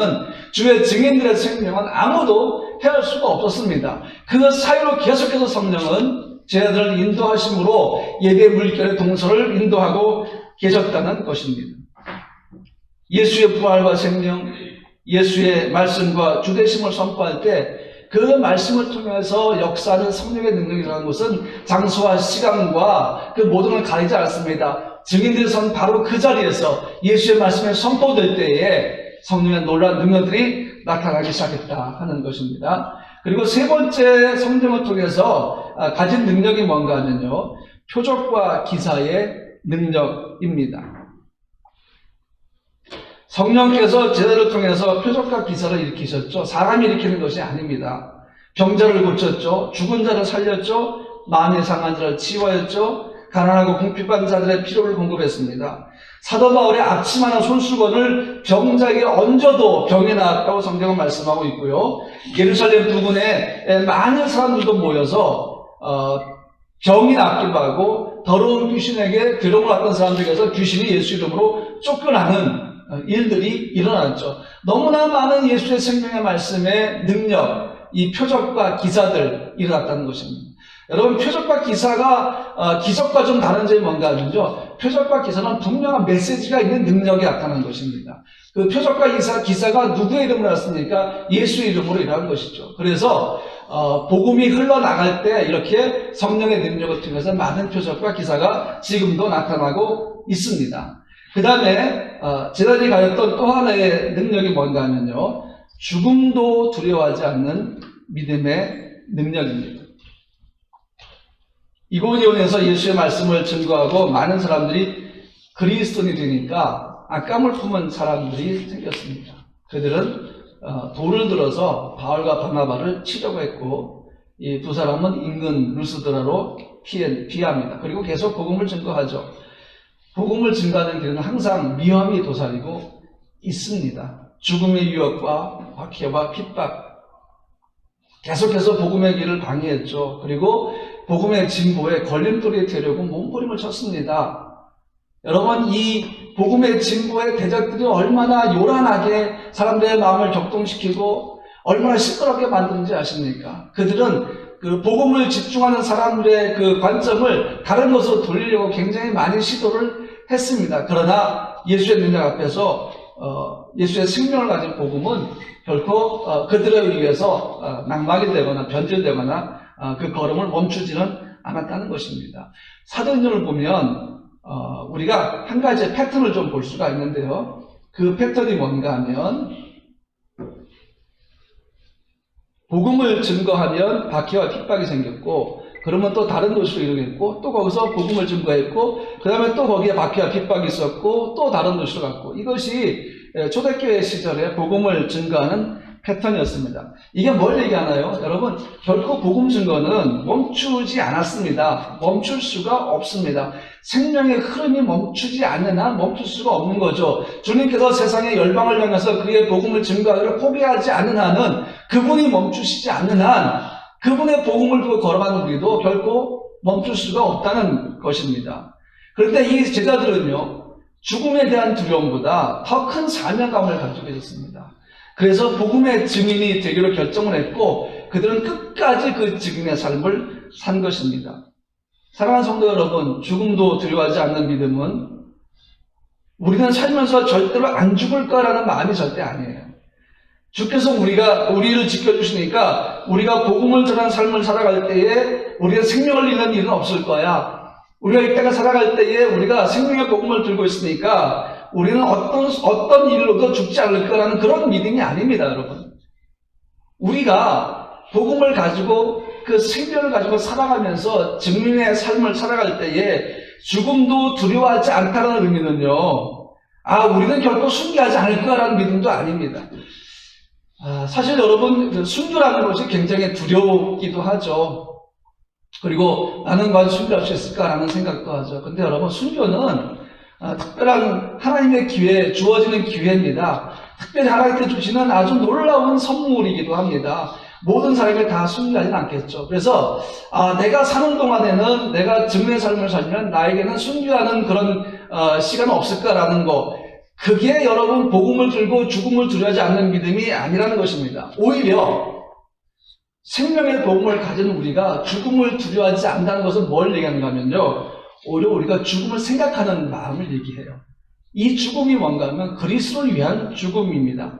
주의 증인들의 생명은 아무도 해할 수가 없었습니다. 그 사이로 계속해서 성령은 제자들을 인도하심으로 예배 물결의 동서를 인도하고 계셨다는 것입니다. 예수의 부활과 생명, 예수의 말씀과 주되심을 선포할 때 그 말씀을 통해서 역사하는 성령의 능력이라는 것은 장소와 시간과 그 모든 걸 가리지 않습니다. 증인들이 선 바로 그 자리에서 예수의 말씀이 선포될 때에 성령의 놀라운 능력들이 나타나기 시작했다 하는 것입니다. 그리고 세 번째 성령을 통해서 가진 능력이 뭔가 하면요, 표적과 기사의 능력입니다. 성령께서 제자를 통해서 표적과 기사를 일으키셨죠. 사람이 일으키는 것이 아닙니다. 병자를 고쳤죠. 죽은 자를 살렸죠. 마음이 상한 자를 치유하였죠. 가난하고 궁핍한 자들의 필요를 공급했습니다. 사도 바울의 앞치마나 손수건을 병자에게 얹어도 병이 나았다고 성경은 말씀하고 있고요. 예루살렘 부근에 많은 사람들도 모여서 병이 낫기도 하고 더러운 귀신에게 들어오고 왔던 사람들에게서 귀신이 예수 이름으로 쫓겨나는 일들이 일어났죠. 너무나 많은 예수의 생명의 말씀의 능력, 이 표적과 기사들 일어났다는 것입니다. 여러분, 표적과 기사가 기적과 좀 다른 점이 뭔가 하면요, 표적과 기사는 분명한 메시지가 있는 능력이 나타나는 것입니다. 그 표적과 기사가 누구의 이름으로 났습니까? 예수의 이름으로 일어난 것이죠. 그래서 복음이 흘러나갈 때 이렇게 성령의 능력을 통해서 많은 표적과 기사가 지금도 나타나고 있습니다. 그 다음에 제자들이 가졌던 또 하나의 능력이 뭔가 하면요, 죽음도 두려워하지 않는 믿음의 능력입니다. 이고니온에서 예수의 말씀을 증거하고 많은 사람들이 그리스도인이 되니까 악감을 품은 사람들이 생겼습니다. 그들은 돌을 들어서 바울과 바나바를 치려고 했고 이 두 사람은 인근 루스드라로 피합니다. 그리고 계속 복음을 증거하죠. 복음을 증거하는 길은 항상 위험이 도사리고 있습니다. 죽음의 유혹과 박해와 핍박, 계속해서 복음의 길을 방해했죠. 그리고 복음의 진보에 걸림돌이 되려고 몸부림을 쳤습니다. 여러분, 이 복음의 진보의 대적들이 얼마나 요란하게 사람들의 마음을 격동시키고 얼마나 시끄럽게 만드는지 아십니까? 그들은 그 복음을 집중하는 사람들의 그 관점을 다른 것으로 돌리려고 굉장히 많이 시도를 했습니다. 그러나 예수의 능력 앞에서 예수의 생명을 가진 복음은 결코 그들에 의해서 낙막이 되거나 변질되거나 그 걸음을 멈추지는 않았다는 것입니다. 사도행전을 보면 우리가 한 가지 패턴을 좀 볼 수가 있는데요. 그 패턴이 뭔가 하면 복음을 증거하면 박해와 핍박이 생겼고 그러면 또 다른 도시로 이동했고 또 거기서 복음을 증거했고 그 다음에 또 거기에 박해와 핍박이 있었고 또 다른 도시로 갔고 이것이 초대교회 시절에 복음을 증거하는 패턴이었습니다. 이게 뭘 얘기하나요? 여러분, 결코 복음 증거는 멈추지 않았습니다. 멈출 수가 없습니다. 생명의 흐름이 멈추지 않는 한 멈출 수가 없는 거죠. 주님께서 세상의 열방을 향해서 그의 복음을 증거하기를 포기하지 않는 한은 그분이 멈추시지 않는 한 그분의 복음을 두고 걸어가는 우리도 결코 멈출 수가 없다는 것입니다. 그런데 이 제자들은요, 죽음에 대한 두려움보다 더 큰 사명감을 가지고 있었습니다. 그래서 복음의 증인이 되기로 결정을 했고 그들은 끝까지 그 증인의 삶을 산 것입니다. 사랑하는 성도 여러분, 죽음도 두려워하지 않는 믿음은 우리는 살면서 절대로 안 죽을 거라는 마음이 절대 아니에요. 주께서 우리를 지켜주시니까 우리가 복음을 전한 삶을 살아갈 때에 우리가 생명을 잃는 일은 없을 거야. 우리가 이때가 살아갈 때에 우리가 생명의 복음을 들고 있으니까 우리는 어떤 일로도 죽지 않을 거라는 그런 믿음이 아닙니다, 여러분. 우리가 복음을 가지고 그 생명을 가지고 살아가면서 증인의 삶을 살아갈 때에 죽음도 두려워하지 않다는 의미는요, 우리는 결코 순교하지 않을 거라는 믿음도 아닙니다. 사실 여러분, 순교라는 것이 굉장히 두렵기도 하죠. 그리고 나는 과연 순교할 수 있을까라는 생각도 하죠. 근데 여러분, 순교는 특별한 하나님의 기회, 주어지는 기회입니다. 특별히 하나님께 주시는 아주 놀라운 선물이기도 합니다. 모든 사람이 다 순교하지는 않겠죠. 그래서 내가 사는 동안에는 내가 증인의 삶을 살면 나에게는 순교하는 그런 시간은 없을까라는 거, 그게 여러분 복음을 들고 죽음을 두려워하지 않는 믿음이 아니라는 것입니다. 오히려 생명의 복음을 가진 우리가 죽음을 두려워하지 않는다는 것은 뭘 얘기하는가 하면요, 오히려 우리가 죽음을 생각하는 마음을 얘기해요. 이 죽음이 뭔가 하면 그리스도를 위한 죽음입니다.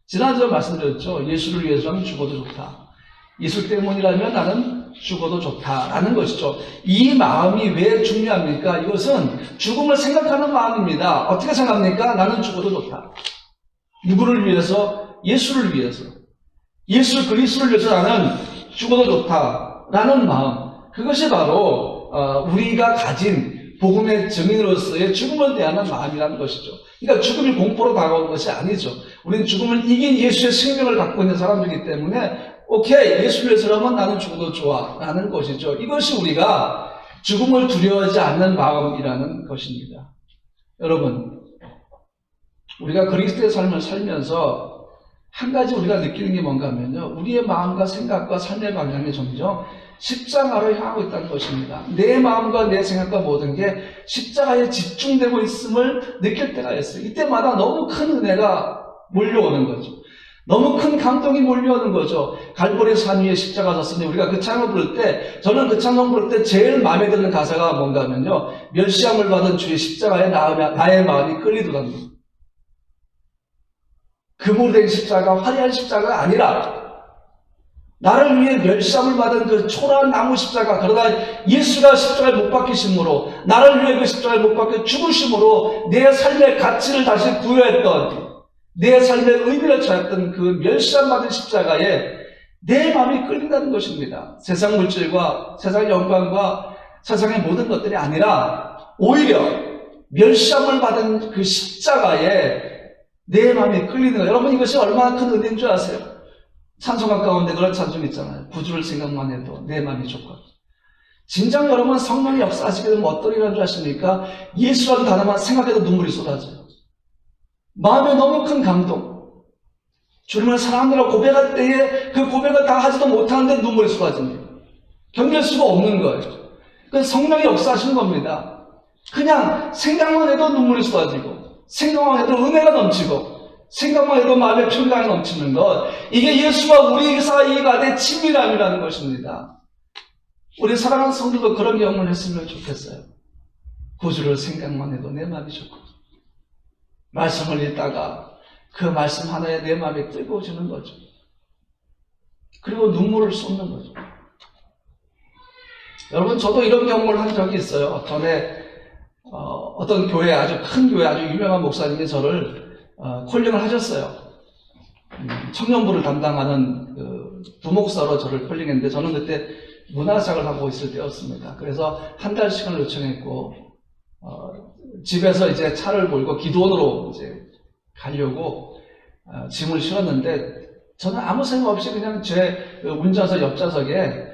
지난주에 말씀드렸죠. 예수를 위해서라면 죽어도 좋다. 예수 때문이라면 나는 죽어도 좋다라는 것이죠. 이 마음이 왜 중요합니까? 이것은 죽음을 생각하는 마음입니다. 어떻게 생각합니까? 나는 죽어도 좋다. 누구를 위해서? 예수를 위해서. 예수 그리스도를 위해서 나는 죽어도 좋다라는 마음. 그것이 바로 우리가 가진 복음의 증인으로서의 죽음을 대하는 마음이라는 것이죠. 그러니까 죽음이 공포로 다가오는 것이 아니죠. 우리는 죽음을 이긴 예수의 생명을 갖고 있는 사람들이기 때문에 오케이, 예수를 위해서라면 나는 죽어도 좋아 라는 것이죠. 이것이 우리가 죽음을 두려워하지 않는 마음이라는 것입니다. 여러분, 우리가 그리스도의 삶을 살면서 한 가지 우리가 느끼는 게 뭔가 하면요, 우리의 마음과 생각과 삶의 방향이 점점 십자가로 향하고 있다는 것입니다. 내 마음과 내 생각과 모든 게 십자가에 집중되고 있음을 느낄 때가 있어요. 이때마다 너무 큰 은혜가 몰려오는 거죠. 너무 큰 감동이 몰려오는 거죠. 갈보리 산 위에 십자가 졌으니 우리가 그 찬양을 부를 때, 저는 그 찬양 부를 때 제일 마음에 드는 가사가 뭔가 하면요, 멸시함을 받은 주의 십자가에 나의 마음이 끌리더라는 거예요. 금으로 된 십자가, 화려한 십자가가 아니라 나를 위해 멸시함을 받은 그 초라한 나무 십자가, 그러나 예수가 십자가를 못 박히심으로, 나를 위해 그 십자가를 못 박혀 죽으심으로 내 삶의 가치를 다시 부여했던, 내 삶의 의미를 찾았던 그 멸시함 받은 십자가에 내 마음이 끌린다는 것입니다. 세상 물질과 세상 영광과 세상의 모든 것들이 아니라 오히려 멸시함을 받은 그 십자가에 내 마음이 끌리는 거예요. 여러분, 이것이 얼마나 큰 은혜인 줄 아세요? 찬송가 가운데 그런 찬송 있잖아요. 구주를 생각만 해도 내 마음이 좋고. 진정 여러분, 성령이 역사하시게 되면 어떠리라는 줄 아십니까? 예수라는 단어만 생각해도 눈물이 쏟아져요. 마음에 너무 큰 감동. 주님을 사랑한다고 고백할 때에 그 고백을 다 하지도 못하는데 눈물이 쏟아집니다. 견딜 수가 없는 거예요. 그 성령이 역사하시는 겁니다. 그냥 생각만 해도 눈물이 쏟아지고, 생각만 해도 은혜가 넘치고, 생각만 해도 마음의 평강이 넘치는 것, 이게 예수와 우리 사이가 된 친밀함이라는 것입니다. 우리 사랑하는 성도도 그런 경험을 했으면 좋겠어요. 구주를 생각만 해도 내 마음이 좋고, 말씀을 읽다가 그 말씀 하나에 내 마음이 뜨거워지는 거죠. 그리고 눈물을 쏟는 거죠. 여러분, 저도 이런 경험을 한 적이 있어요. 전에 어떤 교회, 아주 큰 교회, 아주 유명한 목사님이 저를 콜링을 하셨어요. 청년부를 담당하는 부목사로 저를 콜링했는데, 저는 그때 문화작을 하고 있을 때였습니다. 그래서 한 달 시간을 요청했고, 집에서 이제 차를 몰고 기도원으로 이제 가려고 짐을 실었는데, 저는 아무 생각 없이 그냥 제 운전석 옆좌석에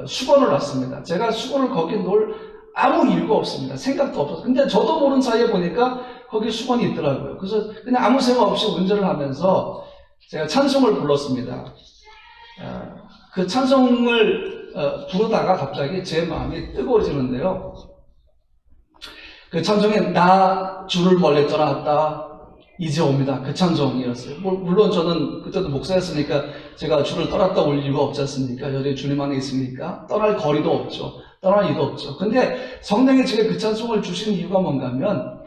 수건을 놨습니다. 제가 수건을 거기 놓을 아무 이유가 없습니다. 생각도 없었어요. 근데 저도 모르는 사이에 보니까 거기 수건이 있더라고요. 그래서 그냥 아무 생각 없이 운전을 하면서 제가 찬송을 불렀습니다. 그 찬송을 부르다가 갑자기 제 마음이 뜨거워지는데요. 그 찬송에 나 주를 멀리 떠났다 이제 옵니다. 그 찬송이었어요. 물론 저는 그때도 목사였으니까 제가 주를 떠났다 올 이유가 없지 않습니까? 여전히 주님 안에 있으니까 떠날 거리도 없죠. 떠날 이유도 없죠. 근데 성령이 제게 그 찬송을 주신 이유가 뭔가 하면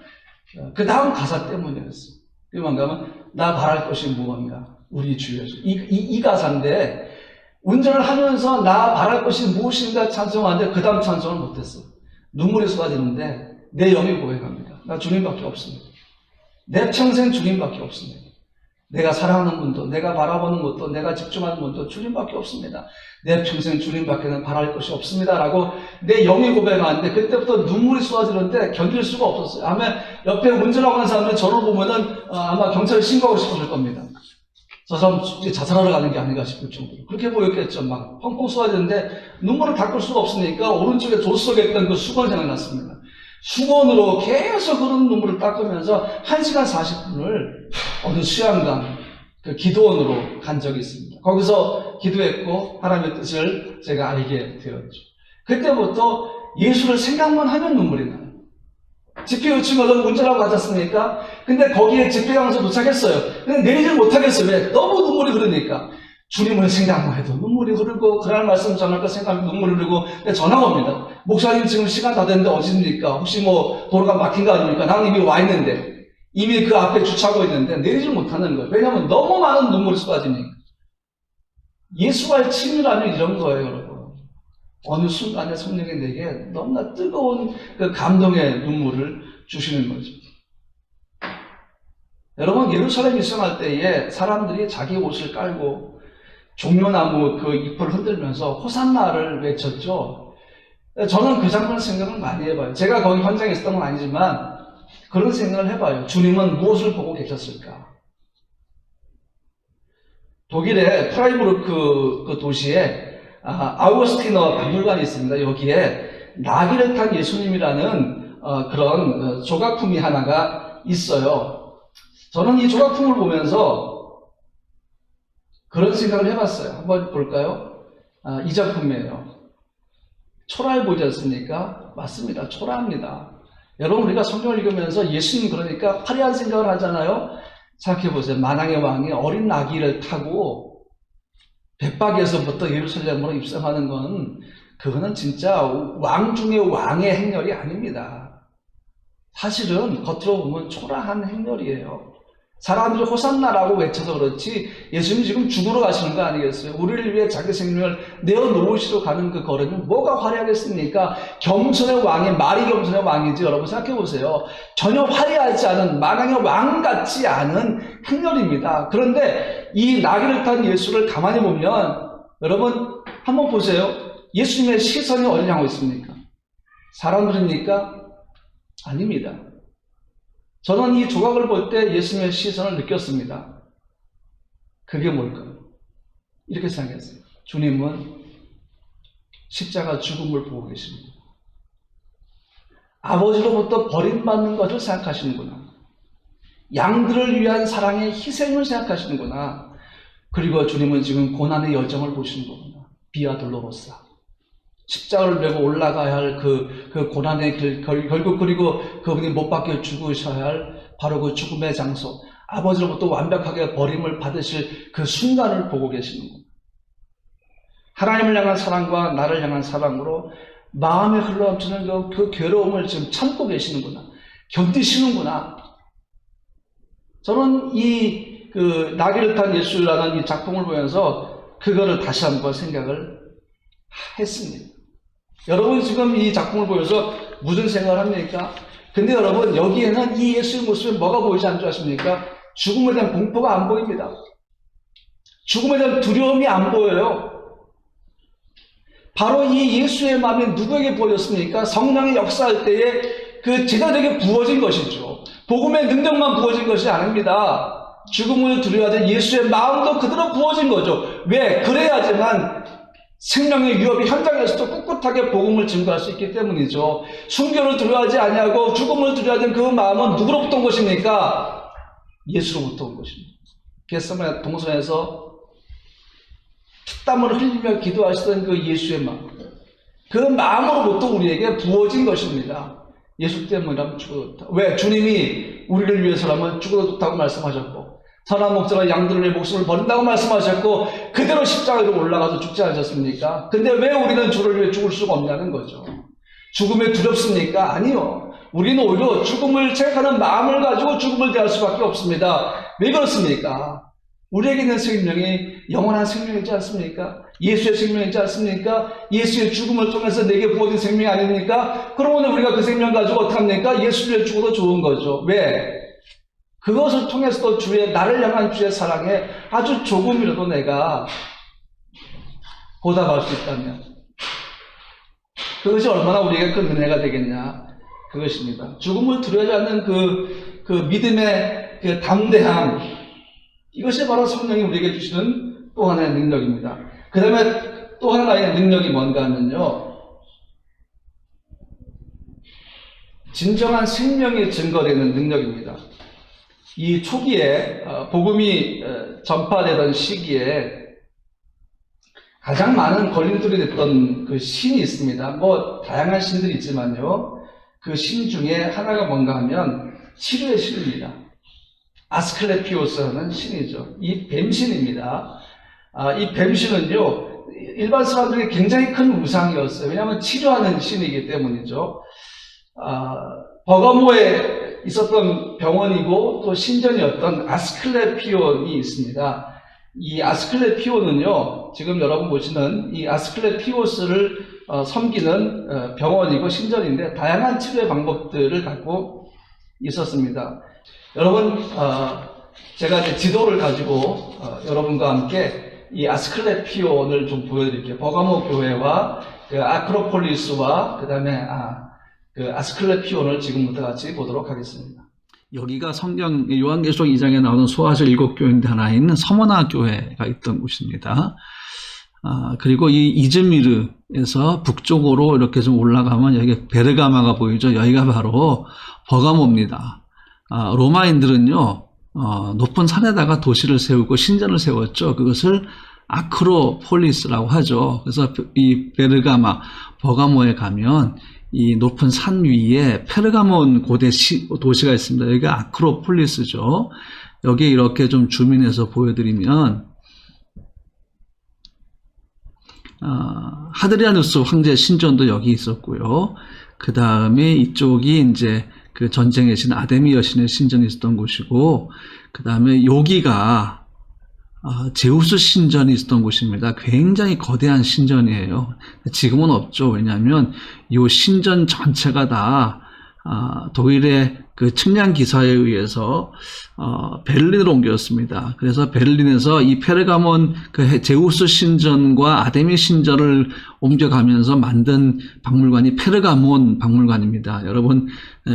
그 다음 가사 때문이었어요. 그게 뭔가 하면 나 바랄 것이 무엇인가 우리 주 예수. 이 가사인데 운전을 하면서 나 바랄 것이 무엇인가 찬송하는데 그 다음 찬송을 못했어요. 눈물이 쏟아지는데 내 영이 고백합니다. 나 주님밖에 없습니다. 내 평생 주님밖에 없습니다. 내가 사랑하는 분도, 내가 바라보는 것도, 내가 집중하는 분도 주님밖에 없습니다. 내 평생 주님밖에는 바랄 것이 없습니다. 라고 내 영이 고백하는데 그때부터 눈물이 쏟아지는데 견딜 수가 없었어요. 아마 옆에 운전하고 하는 사람들은 저를 보면은 아마 경찰에 신고하고 싶었을 겁니다. 저 사람 자살하러 가는 게 아닌가 싶을 정도로. 그렇게 보였겠죠. 막 펑펑 쏟아지는데 눈물을 닦을 수가 없으니까 오른쪽에 조수석에 있던 그 수건이 생각났습니다. 수건으로 계속 흐르는 눈물을 닦으면서 1시간 40분을 어느 수양강, 그 기도원으로 간 적이 있습니다. 거기서 기도했고 하나님의 뜻을 제가 알게 되었죠. 그때부터 예수를 생각만 하면 눈물이 나요. 집회 요청을 운전하고 가졌습니까? 근데 거기에 집회 장소 도착했어요. 근데 내리질 못하겠어요. 왜? 너무 눈물이 흐르니까. 주님을 생각만 해도 눈물이 흐르고 그날 말씀 전할까 생각하면 눈물이 흐르고 전화가 옵니다. 목사님 지금 시간 다 됐는데 어디입니까? 혹시 뭐 도로가 막힌 거 아닙니까? 나는 이미 와 있는데 이미 그 앞에 주차하고 있는데 내리질 못하는 거예요. 왜냐하면 너무 많은 눈물이 쏟아지니까. 예수와의 친밀함이 이런 거예요, 여러분. 어느 순간에 성령이 내게 너무나 뜨거운 그 감동의 눈물을 주시는 거죠. 여러분, 예루살렘 입성할 때에 사람들이 자기 옷을 깔고 종려나무 그 잎을 흔들면서 호산나를 외쳤죠. 저는 그 장면 생각을 많이 해봐요. 제가 거기 현장에 있었던 건 아니지만 그런 생각을 해봐요. 주님은 무엇을 보고 계셨을까? 독일의 프라이부르크 그 도시에 아우구스티너 박물관이 있습니다. 여기에 나귀를 탄 예수님이라는 그런 조각품이 하나가 있어요. 저는 이 조각품을 보면서 그런 생각을 해봤어요. 한번 볼까요? 이 작품이에요. 초라해 보이지 않습니까? 맞습니다. 초라합니다. 여러분, 우리가 성경을 읽으면서 예수님 그러니까 화려한 생각을 하잖아요. 생각해보세요. 만왕의 왕이 어린 나귀를 타고 백박에서부터 예루살렘으로 입성하는 건 그거는 진짜 왕 중의 왕의 행렬이 아닙니다. 사실은 겉으로 보면 초라한 행렬이에요. 사람들이 호산나라고 외쳐서 그렇지 예수님이 지금 죽으러 가시는 거 아니겠어요? 우리를 위해 자기 생명을 내어놓으시러 가는 그 걸음이 뭐가 화려하겠습니까? 겸손의 왕이 말이 겸손의 왕이지. 여러분 생각해보세요. 전혀 화려하지 않은 만왕의 왕 같지 않은 행렬입니다. 그런데 이 나귀를 탄 예수를 가만히 보면 여러분 한번 보세요. 예수님의 시선이 어디를 향하고 있습니까? 사람들입니까? 아닙니다. 저는 이 조각을 볼 때 예수님의 시선을 느꼈습니다. 그게 뭘까요? 이렇게 생각했어요. 주님은 십자가 죽음을 보고 계십니다. 아버지로부터 버림받는 것을 생각하시는구나. 양들을 위한 사랑의 희생을 생각하시는구나. 그리고 주님은 지금 고난의 여정을 보시는 거구나. 비아 돌로로사. 십자가를 메고 올라가야 할 그 고난의 길, 결국 그리고 그분이 못 박혀 죽으셔야 할 바로 그 죽음의 장소. 아버지로부터 완벽하게 버림을 받으실 그 순간을 보고 계시는 겁니다. 하나님을 향한 사랑과 나를 향한 사랑으로 마음에 흘러넘치는 그 괴로움을 지금 참고 계시는구나. 견디시는구나. 저는 나귀를 탄 예수라는 이 작품을 보면서 그거를 다시 한번 생각을 했습니다. 여러분 지금 이 작품을 보면서 무슨 생각을 합니까? 근데 여러분 여기에는 이 예수의 모습에 뭐가 보이지 않는 줄 아십니까? 죽음에 대한 공포가 안 보입니다. 죽음에 대한 두려움이 안 보여요. 바로 이 예수의 마음이 누구에게 보였습니까? 성령의 역사할 때에 그 제자들에게 부어진 것이죠. 복음의 능력만 부어진 것이 아닙니다. 죽음을 두려워하는 예수의 마음도 그대로 부어진 거죠. 왜? 그래야지만 생명의 위협이 현장에서도 꿋꿋하게 복음을 증거할 수 있기 때문이죠. 순교를 두려워하지 아니하고 죽음을 두려워하는 그 마음은 누구로부터 온 것입니까? 예수로부터 온 것입니다. 겟세마네 동산에서 땀을 흘리며 기도하시던 그 예수의 마음, 그 마음으로부터 우리에게 부어진 것입니다. 예수 때문이라면 죽어도 좋다. 왜? 주님이 우리를 위해서라면 죽어도 좋다고 말씀하셨고, 선한 목자가 양들을 위해 목숨을 버린다고 말씀하셨고, 그대로 십자가로 올라가서 죽지 않으셨습니까? 근데 왜 우리는 주를 위해 죽을 수가 없냐는 거죠. 죽음에 두렵습니까? 아니요. 우리는 오히려 죽음을 생각하는 마음을 가지고 죽음을 대할 수밖에 없습니다. 왜 그렇습니까? 우리에게 있는 생명이 영원한 생명이지 않습니까? 예수의 생명이지 않습니까? 예수의 죽음을 통해서 내게 부어진 생명이 아닙니까? 그러면 우리가 그 생명 가지고 어떡합니까? 예수를 위해 죽어도 좋은 거죠. 왜? 그것을 통해서도 나를 향한 주의 사랑에 아주 조금이라도 내가 보답할 수 있다면 그것이 얼마나 우리에게 큰 은혜가 되겠냐. 그것입니다. 죽음을 두려워하지 않는 그 믿음의 그 담대함, 이것이 바로 성령이 우리에게 주시는 또 하나의 능력입니다. 그 다음에 또 하나의 능력이 뭔가 하면요, 진정한 생명이 증거되는 능력입니다. 이 초기에 복음이 전파되던 시기에 가장 많은 걸림돌이 됐던 그 신이 있습니다. 뭐 다양한 신들이 있지만요, 그 신 중에 하나가 뭔가 하면 치료의 신입니다. 아스클레피오스라는 신이죠. 이 뱀신입니다. 이 뱀신은요, 일반 사람들에게 굉장히 큰 우상이었어요. 왜냐하면 치료하는 신이기 때문이죠. 버가모에 있었던 병원이고 또 신전이었던 아스클레피온이 있습니다. 이 아스클레피온은요, 지금 여러분 보시는 이 아스클레피오스를 섬기는 병원이고 신전인데 다양한 치료의 방법들을 갖고 있었습니다. 여러분, 제가 이제 지도를 가지고 여러분과 함께 이 아스클레피온을 좀 보여드릴게요. 버가모 교회와 그 아크로폴리스와 그 다음에 그 아스클레피온을 지금부터 같이 보도록 하겠습니다. 여기가 성경 요한계시록 2장에 나오는 소아실 7교회인데 하나 있는 서머나 교회가 있던 곳입니다. 그리고 이 이즈미르에서 북쪽으로 이렇게 좀 올라가면 여기 베르가마가 보이죠. 여기가 바로 버가모입니다. 로마인들은요, 높은 산에다가 도시를 세우고 신전을 세웠죠. 그것을 아크로폴리스라고 하죠. 그래서 이 베르가마, 버가모에 가면 이 높은 산 위에 페르가몬 고대 도시가 있습니다. 여기가 아크로폴리스죠. 여기에 이렇게 좀 줌인해서 보여드리면, 하드리아누스 황제 신전도 여기 있었고요. 그 다음에 이쪽이 이제 그 전쟁의 신 아데미 여신의 신전이 있었던 곳이고, 그 다음에 여기가 제우스 신전이 있었던 곳입니다. 굉장히 거대한 신전이에요. 지금은 없죠. 왜냐하면 이 신전 전체가 다 독일의 그 측량 기사에 의해서 베를린으로 옮겼습니다. 그래서 베를린에서 이 페르가몬 그 제우스 신전과 아데미 신전을 옮겨가면서 만든 박물관이 페르가몬 박물관입니다. 여러분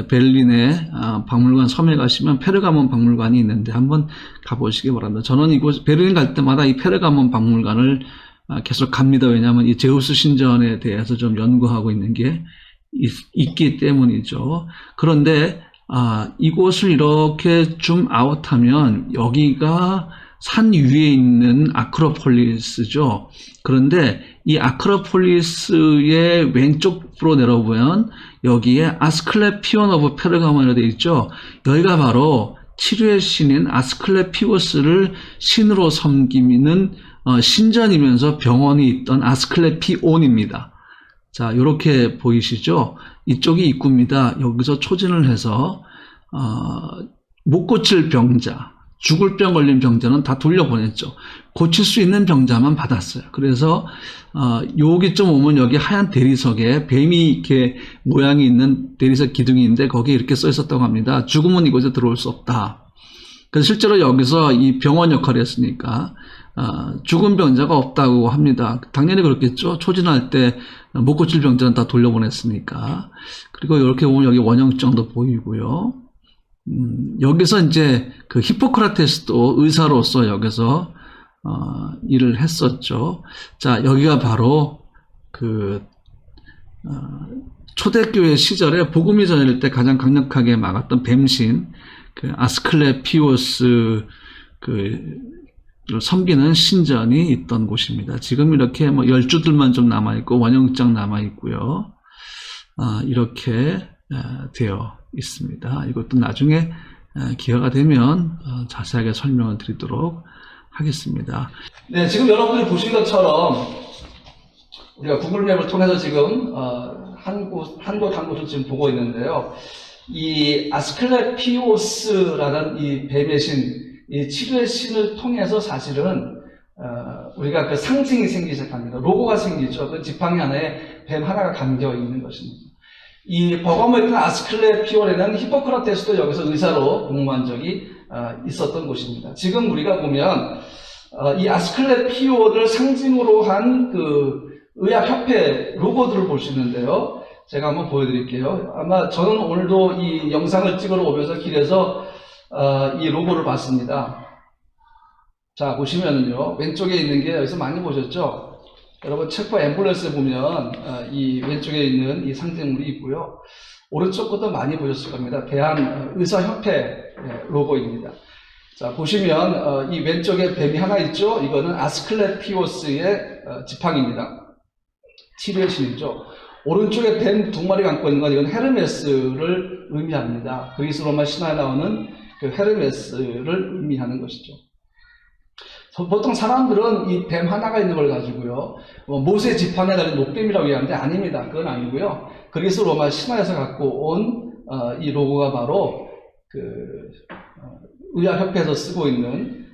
베를린에 박물관 섬에 가시면 페르가몬 박물관이 있는데 한번 가보시기 바랍니다. 저는 이곳 베를린 갈 때마다 이 페르가몬 박물관을 계속 갑니다. 왜냐하면 이 제우스 신전에 대해서 좀 연구하고 있는 게 있기 때문이죠. 그런데 이곳을 이렇게 줌 아웃하면 여기가 산 위에 있는 아크로폴리스죠. 그런데 이 아크로폴리스의 왼쪽으로 내려보면 여기에 아스클레피온 오브 페르가몬이라고 되어 있죠. 여기가 바로 치료의 신인 아스클레피오스를 신으로 섬기는 신전이면서 병원이 있던 아스클레피온입니다. 자, 이렇게 보이시죠? 이쪽이 입구입니다. 여기서 초진을 해서 못 고칠 병자, 죽을 병 걸린 병자는 다 돌려보냈죠. 고칠 수 있는 병자만 받았어요. 그래서 여기쯤 오면 여기 하얀 대리석에 뱀이 이렇게 모양이 있는 대리석 기둥이 있는데 거기에 이렇게 써 있었다고 합니다. 죽음은 이곳에 들어올 수 없다. 그래서 실제로 여기서 이 병원 역할을 했으니까 죽은 병자가 없다고 합니다. 당연히 그렇겠죠. 초진할 때 못 고칠 병자는 다 돌려보냈으니까. 그리고 이렇게 보면 여기 원형장도 보이고요. 여기서 이제 그 히포크라테스도 의사로서 여기서 일을 했었죠. 자, 여기가 바로 그 초대교회 시절에 복음이 전해질 때 가장 강력하게 막았던 뱀신 그 아스클레피오스 섬기는 신전이 있던 곳입니다. 지금 이렇게 뭐 열주들만 좀 남아있고 원형장 남아있고요. 이렇게 되어 있습니다. 이것도 나중에 기회가 되면 자세하게 설명을 드리도록 하겠습니다. 네, 지금 여러분들이 보신 것처럼 우리가 구글맵을 통해서 지금 한 곳을 지금 보고 있는데요. 이 아스클레피오스라는 이 뱀의 신, 이 치료의 신을 통해서 사실은 우리가 그 상징이 생기기 시작합니다. 로고가 생기죠. 그 지팡이 하나에 뱀 하나가 감겨 있는 것입니다. 이 버거모에 있던 아스클레피온에는 히포크라테스도 여기서 의사로 복무한 적이 있었던 곳입니다. 지금 우리가 보면 이 아스클레피온을 상징으로 한 그 의학협회 로고들을 볼 수 있는데요. 제가 한번 보여드릴게요. 아마 저는 오늘도 이 영상을 찍으러 오면서 길에서 이 로고를 봤습니다. 자, 보시면은요, 왼쪽에 있는 게 여기서 많이 보셨죠? 여러분, 체코 앰뷸런스에 보면 이 왼쪽에 있는 이 상징물이 있고요. 오른쪽 것도 많이 보셨을 겁니다. 대한의사협회 로고입니다. 자, 보시면 이 왼쪽에 뱀이 하나 있죠? 이거는 아스클레피오스의 지팡입니다. 치료의 신이죠. 오른쪽에 뱀 두 마리 감고 있는 건 이건 헤르메스를 의미합니다. 그리스 로마 신화에 나오는 그 헤르메스를 의미하는 것이죠. 보통 사람들은 이 뱀 하나가 있는 걸 가지고요, 모세 지팡이에 달린 노뱀이라고 얘기하는데 아닙니다. 그건 아니고요. 그리스 로마 신화에서 갖고 온 이 로고가 바로 그 의학협회에서 쓰고 있는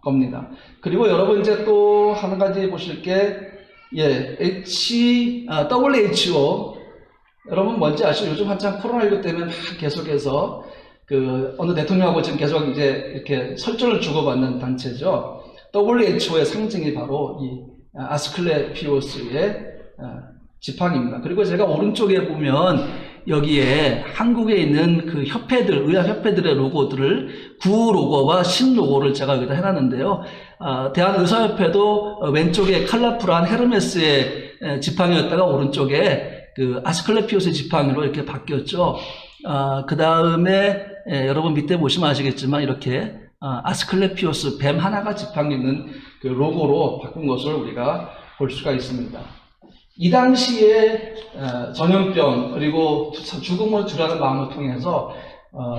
겁니다. 그리고 여러분 이제 또 한 가지 보실 게 WHO 여러분 뭔지 아시죠? 요즘 한참 코로나19 때문에 막 계속해서 그 어느 대통령하고 지금 계속 이제 이렇게 설전을 주고받는 단체죠. WHO의 상징이 바로 이 아스클레피오스의 지팡입니다. 그리고 제가 오른쪽에 보면 여기에 한국에 있는 그 협회들, 의학협회들의 로고들을 구 로고와 신 로고를 제가 여기다 해놨는데요. 대한의사협회도 왼쪽에 컬러풀한 헤르메스의 지팡이였다가 오른쪽에 그 아스클레피오스의 지팡이로 이렇게 바뀌었죠. 그 다음에 여러분 밑에 보시면 아시겠지만 이렇게 아스클레피오스 뱀 하나가 지팡이 있는 그 로고로 바꾼 것을 우리가 볼 수가 있습니다. 이 당시에 전염병 그리고 죽음을 두려는 마음을 통해서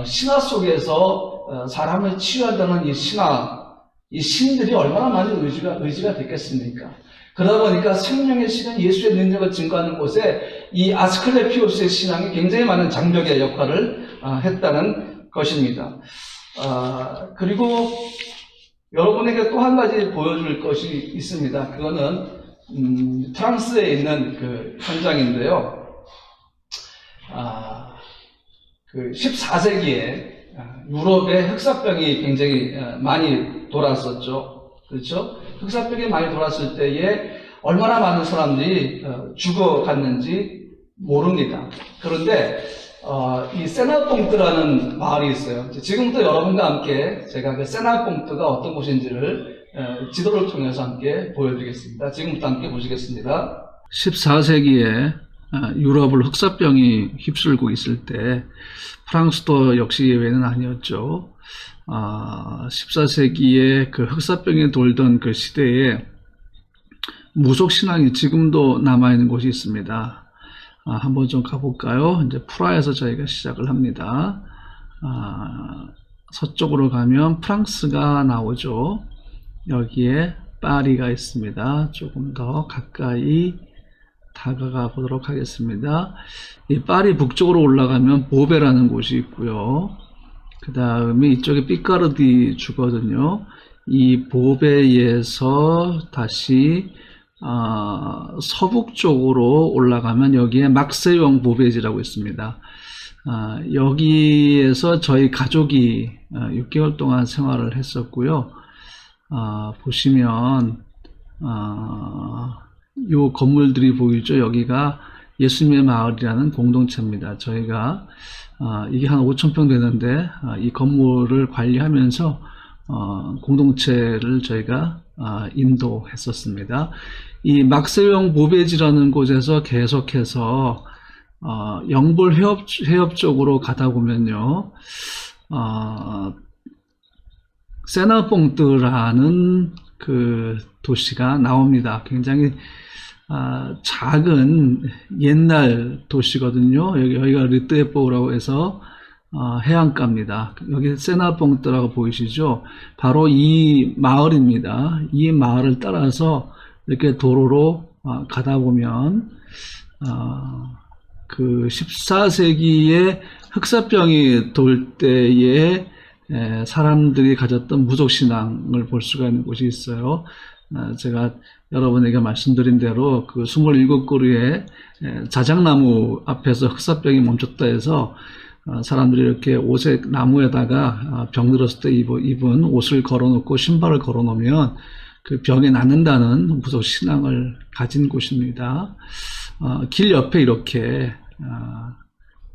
신화 속에서 사람을 치유한다는 이 신화, 이 신들이 얼마나 많은 의지가 됐겠습니까? 그러다 보니까 생명의 신은 예수의 능력을 증거하는 곳에 이 아스클레피오스의 신앙이 굉장히 많은 장벽의 역할을 했다는 것입니다. 그리고 여러분에게 또 한 가지 보여줄 것이 있습니다. 그거는 프랑스에 있는 그 현장인데요. 그 14세기에 유럽에 흑사병이 굉장히 많이 돌았었죠. 그렇죠? 흑사병이 많이 돌았을 때에 얼마나 많은 사람들이 죽어갔는지 모릅니다. 그런데 이 세나봉트라는 마을이 있어요. 지금부터 여러분과 함께 제가 그 세나봉트가 어떤 곳인지를 지도를 통해서 함께 보여드리겠습니다. 지금부터 함께 보시겠습니다. 14세기에 유럽을 흑사병이 휩쓸고 있을 때 프랑스도 역시 예외는 아니었죠. 14세기에 그 흑사병이 돌던 그 시대에 무속신앙이 지금도 남아있는 곳이 있습니다. 한번 좀 가볼까요? 이제 프라하에서 저희가 시작을 합니다. 서쪽으로 가면 프랑스가 나오죠. 여기에 파리가 있습니다. 조금 더 가까이 다가가 보도록 하겠습니다. 이 파리 북쪽으로 올라가면 보베라는 곳이 있고요. 그 다음에 이쪽에 삐까르디 주거든요. 이 보베에서 다시 서북 쪽으로 올라가면 여기에 막세용 보베지라고 있습니다. 여기에서 저희 가족이 6개월 동안 생활을 했었고요. 보시면 요 건물들이 보이죠. 여기가 예수님의 마을이라는 공동체입니다. 저희가 이게 한 5,000평 되는데 이 건물을 관리하면서 공동체를 저희가 인도했었습니다. 이 막세용 보베지라는 곳에서 계속해서 영볼 해협 쪽으로 가다 보면요, 세나봉트라는 그 도시가 나옵니다. 굉장히 작은 옛날 도시거든요. 여기가 르뜨에뽀라고 해서 해안가입니다. 여기 세나봉트라고 보이시죠? 바로 이 마을입니다. 이 마을을 따라서 이렇게 도로로 가다 보면 그 14세기에 흑사병이 돌 때에 사람들이 가졌던 무속신앙을 볼 수가 있는 곳이 있어요. 제가 여러분에게 말씀드린 대로 그 27그루의 자작나무 앞에서 흑사병이 멈췄다 해서 사람들이 이렇게 옷에 나무에다가 병들었을 때 입은 옷을 걸어놓고 신발을 걸어놓으면 그 병이 낫는다는 무속신앙을 가진 곳입니다. 길 옆에 이렇게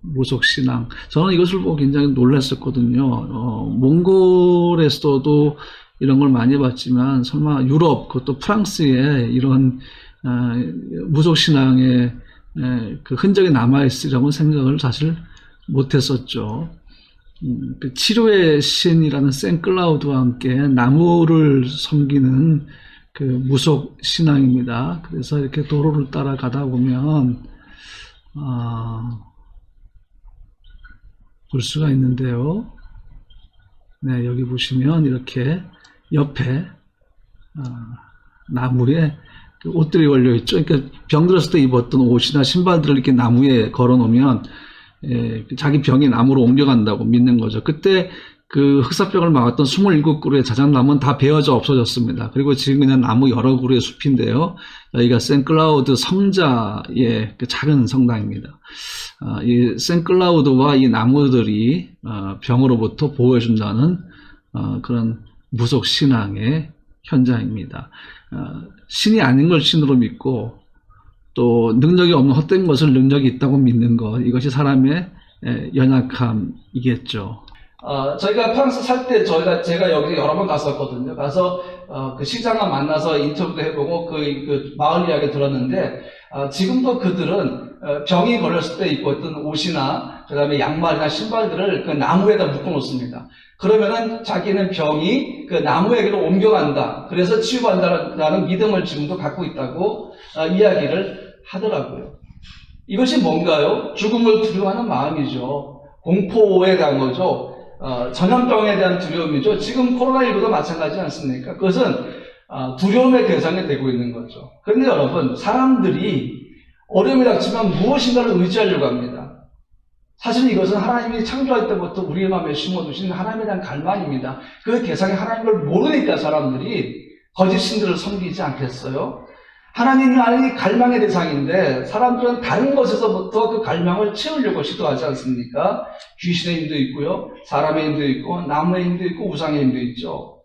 무속신앙. 저는 이것을 보고 굉장히 놀랐었거든요. 몽골에서도 이런 걸 많이 봤지만 설마 유럽, 그것도 프랑스에 이런 무속신앙의 그 흔적이 남아있으리라고 생각을 사실 못했었죠. 그 치료의 신이라는 생클라우드와 함께 나무를 섬기는 그 무속신앙입니다. 그래서 이렇게 도로를 따라가다 보면 볼 수가 있는데요. 네, 여기 보시면 이렇게 옆에 나무에 그 옷들이 걸려 있죠. 그러니까 병들었을 때 입었던 옷이나 신발들을 이렇게 나무에 걸어 놓으면 자기 병이 나무로 옮겨간다고 믿는 거죠. 그때 그 흑사병을 막았던 27그루의 자작나무는 다 베어져 없어졌습니다. 그리고 지금 그냥 나무 여러 그루의 숲인데요. 여기가 생클라우드 성자의 그 작은 성당입니다. 이 생클라우드와 이 나무들이 병으로부터 보호해준다는 그런 무속신앙의 현장입니다. 신이 아닌 걸 신으로 믿고 또 능력이 없는 헛된 것을 능력이 있다고 믿는 것, 이것이 사람의 연약함이겠죠. 저희가 프랑스 살 때 제가 여기 여러 번 갔었거든요. 가서 그 시장을 만나서 인터뷰도 해보고 그 마을 이야기 들었는데 지금도 그들은 병이 걸렸을 때 입고 있던 옷이나 그다음에 양말이나 신발들을 그 나무에다 묶어 놓습니다. 그러면은 자기는 병이 그 나무에게로 옮겨간다. 그래서 치유받는다는 믿음을 지금도 갖고 있다고 이야기를 하더라고요. 이것이 뭔가요? 죽음을 두려워하는 마음이죠. 공포에 대한 거죠. 전염병에 대한 두려움이죠. 지금 코로나19도 마찬가지지 않습니까? 그것은 두려움의 대상이 되고 있는 거죠. 그런데 여러분, 사람들이 어려움이 닥치면 무엇인가를 의지하려고 합니다. 사실 이것은 하나님이 창조할 때부터 우리의 마음에 심어두신 하나님에 대한 갈망입니다. 그 대상이 하나님을 모르니까 사람들이 거짓 신들을 섬기지 않겠어요? 하나님이 갈망의 대상인데 사람들은 다른 것에서부터 그 갈망을 채우려고 시도하지 않습니까? 귀신의 힘도 있고요, 사람의 힘도 있고, 나무의 힘도 있고, 우상의 힘도 있죠.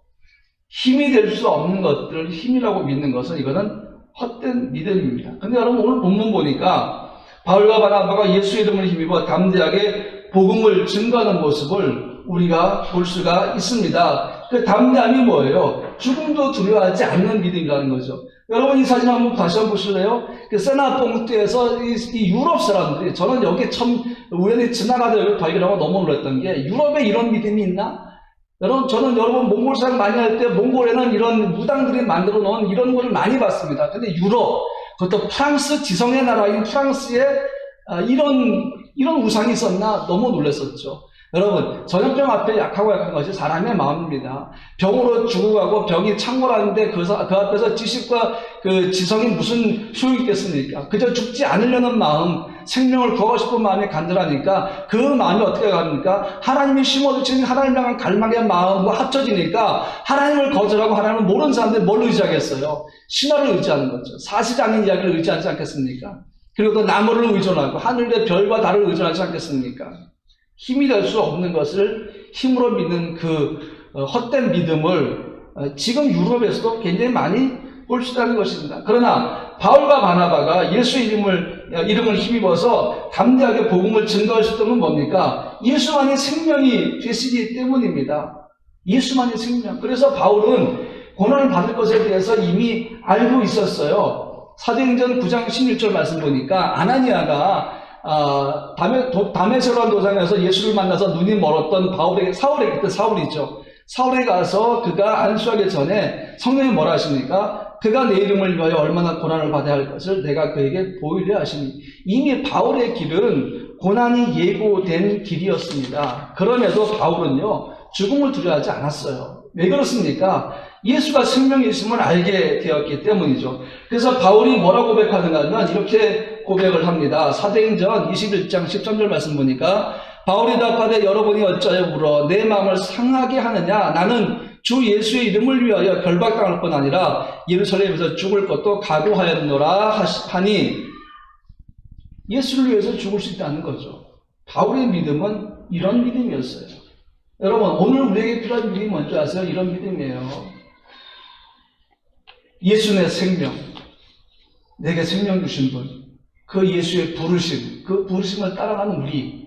힘이 될 수 없는 것들을 힘이라고 믿는 것은 이거는 헛된 믿음입니다. 근데 여러분 오늘 본문 보니까 바울과 바나바가 예수 이름을 힘입어 담대하게 복음을 증거하는 모습을 우리가 볼 수가 있습니다. 그 담대함이 뭐예요? 죽음도 두려워하지 않는 믿음이라는 거죠. 여러분 이 사진 한번 다시 한번 보실래요? 그 세나봉투에서 이 유럽 사람들이, 저는 여기 처음 우연히 지나가다 여기 발견하고 너무 놀랐던 게, 유럽에 이런 믿음이 있나? 여러분 저는 몽골 사람 많이 할 때 몽골에는 이런 무당들이 만들어 놓은 이런 거를 많이 봤습니다. 근데 유럽, 그것도 프랑스, 지성의 나라인 프랑스에 이런 우상이 있었나 너무 놀랐었죠. 여러분 전염병 앞에 약하고 약한 것이 사람의 마음입니다. 병으로 죽어가고 병이 창궐하는데 그 앞에서 지식과 그 지성이 무슨 소용이 있겠습니까? 그저 죽지 않으려는 마음, 생명을 구하고 싶은 마음이 간절하니까 그 마음이 어떻게 갑니까? 하나님이 심어주신 하나님 향한 갈망의 마음과 합쳐지니까 하나님을 거절하고 하나님을 모르는 사람들이 뭘 의지하겠어요? 신화를 의지하는 거죠. 사실장인 이야기를 의지하지 않겠습니까? 그리고 또 나무를 의존하고 하늘의 별과 달을 의존하지 않겠습니까? 힘이 될 수 없는 것을 힘으로 믿는 그 헛된 믿음을 지금 유럽에서도 굉장히 많이 볼 수 있다는 것입니다. 그러나 바울과 바나바가 예수 이름을 힘입어서 담대하게 복음을 증거할 수 있던 건 뭡니까? 예수만이 생명이 되시기 때문입니다. 예수만이 생명. 그래서 바울은 고난을 받을 것에 대해서 이미 알고 있었어요. 사도행전 9장 16절 말씀 보니까 아나니아가 다메섹이라는 도상에서 예수를 만나서 눈이 멀었던 사울에게, 그때 사울이죠. 사울에 가서 그가 안수하기 전에 성령이 뭐라 하십니까? 그가 내 이름을 위하여 얼마나 고난을 받아야 할 것을 내가 그에게 보이려 하시니, 이미 바울의 길은 고난이 예고된 길이었습니다. 그럼에도 바울은요 죽음을 두려워하지 않았어요. 왜 그렇습니까? 예수가 생명이심을 알게 되었기 때문이죠. 그래서 바울이 뭐라고 고백하는가 하면 이렇게 고백을 합니다. 사도행전 21장 13절 말씀 보니까 바울이 답하되 여러분이 어찌하여 물어 내 마음을 상하게 하느냐? 나는 주 예수의 이름을 위하여 결박당할 뿐 아니라 예루살렘에서 죽을 것도 각오하였노라 하니, 예수를 위해서 죽을 수 있다는 거죠. 바울의 믿음은 이런 믿음이었어요. 여러분 오늘 우리에게 필요한 믿음이 뭔지 아세요? 이런 믿음이에요. 예수 내 생명, 내게 생명 주신 분, 그 예수의 부르심, 그 부르심을 따라가는 우리,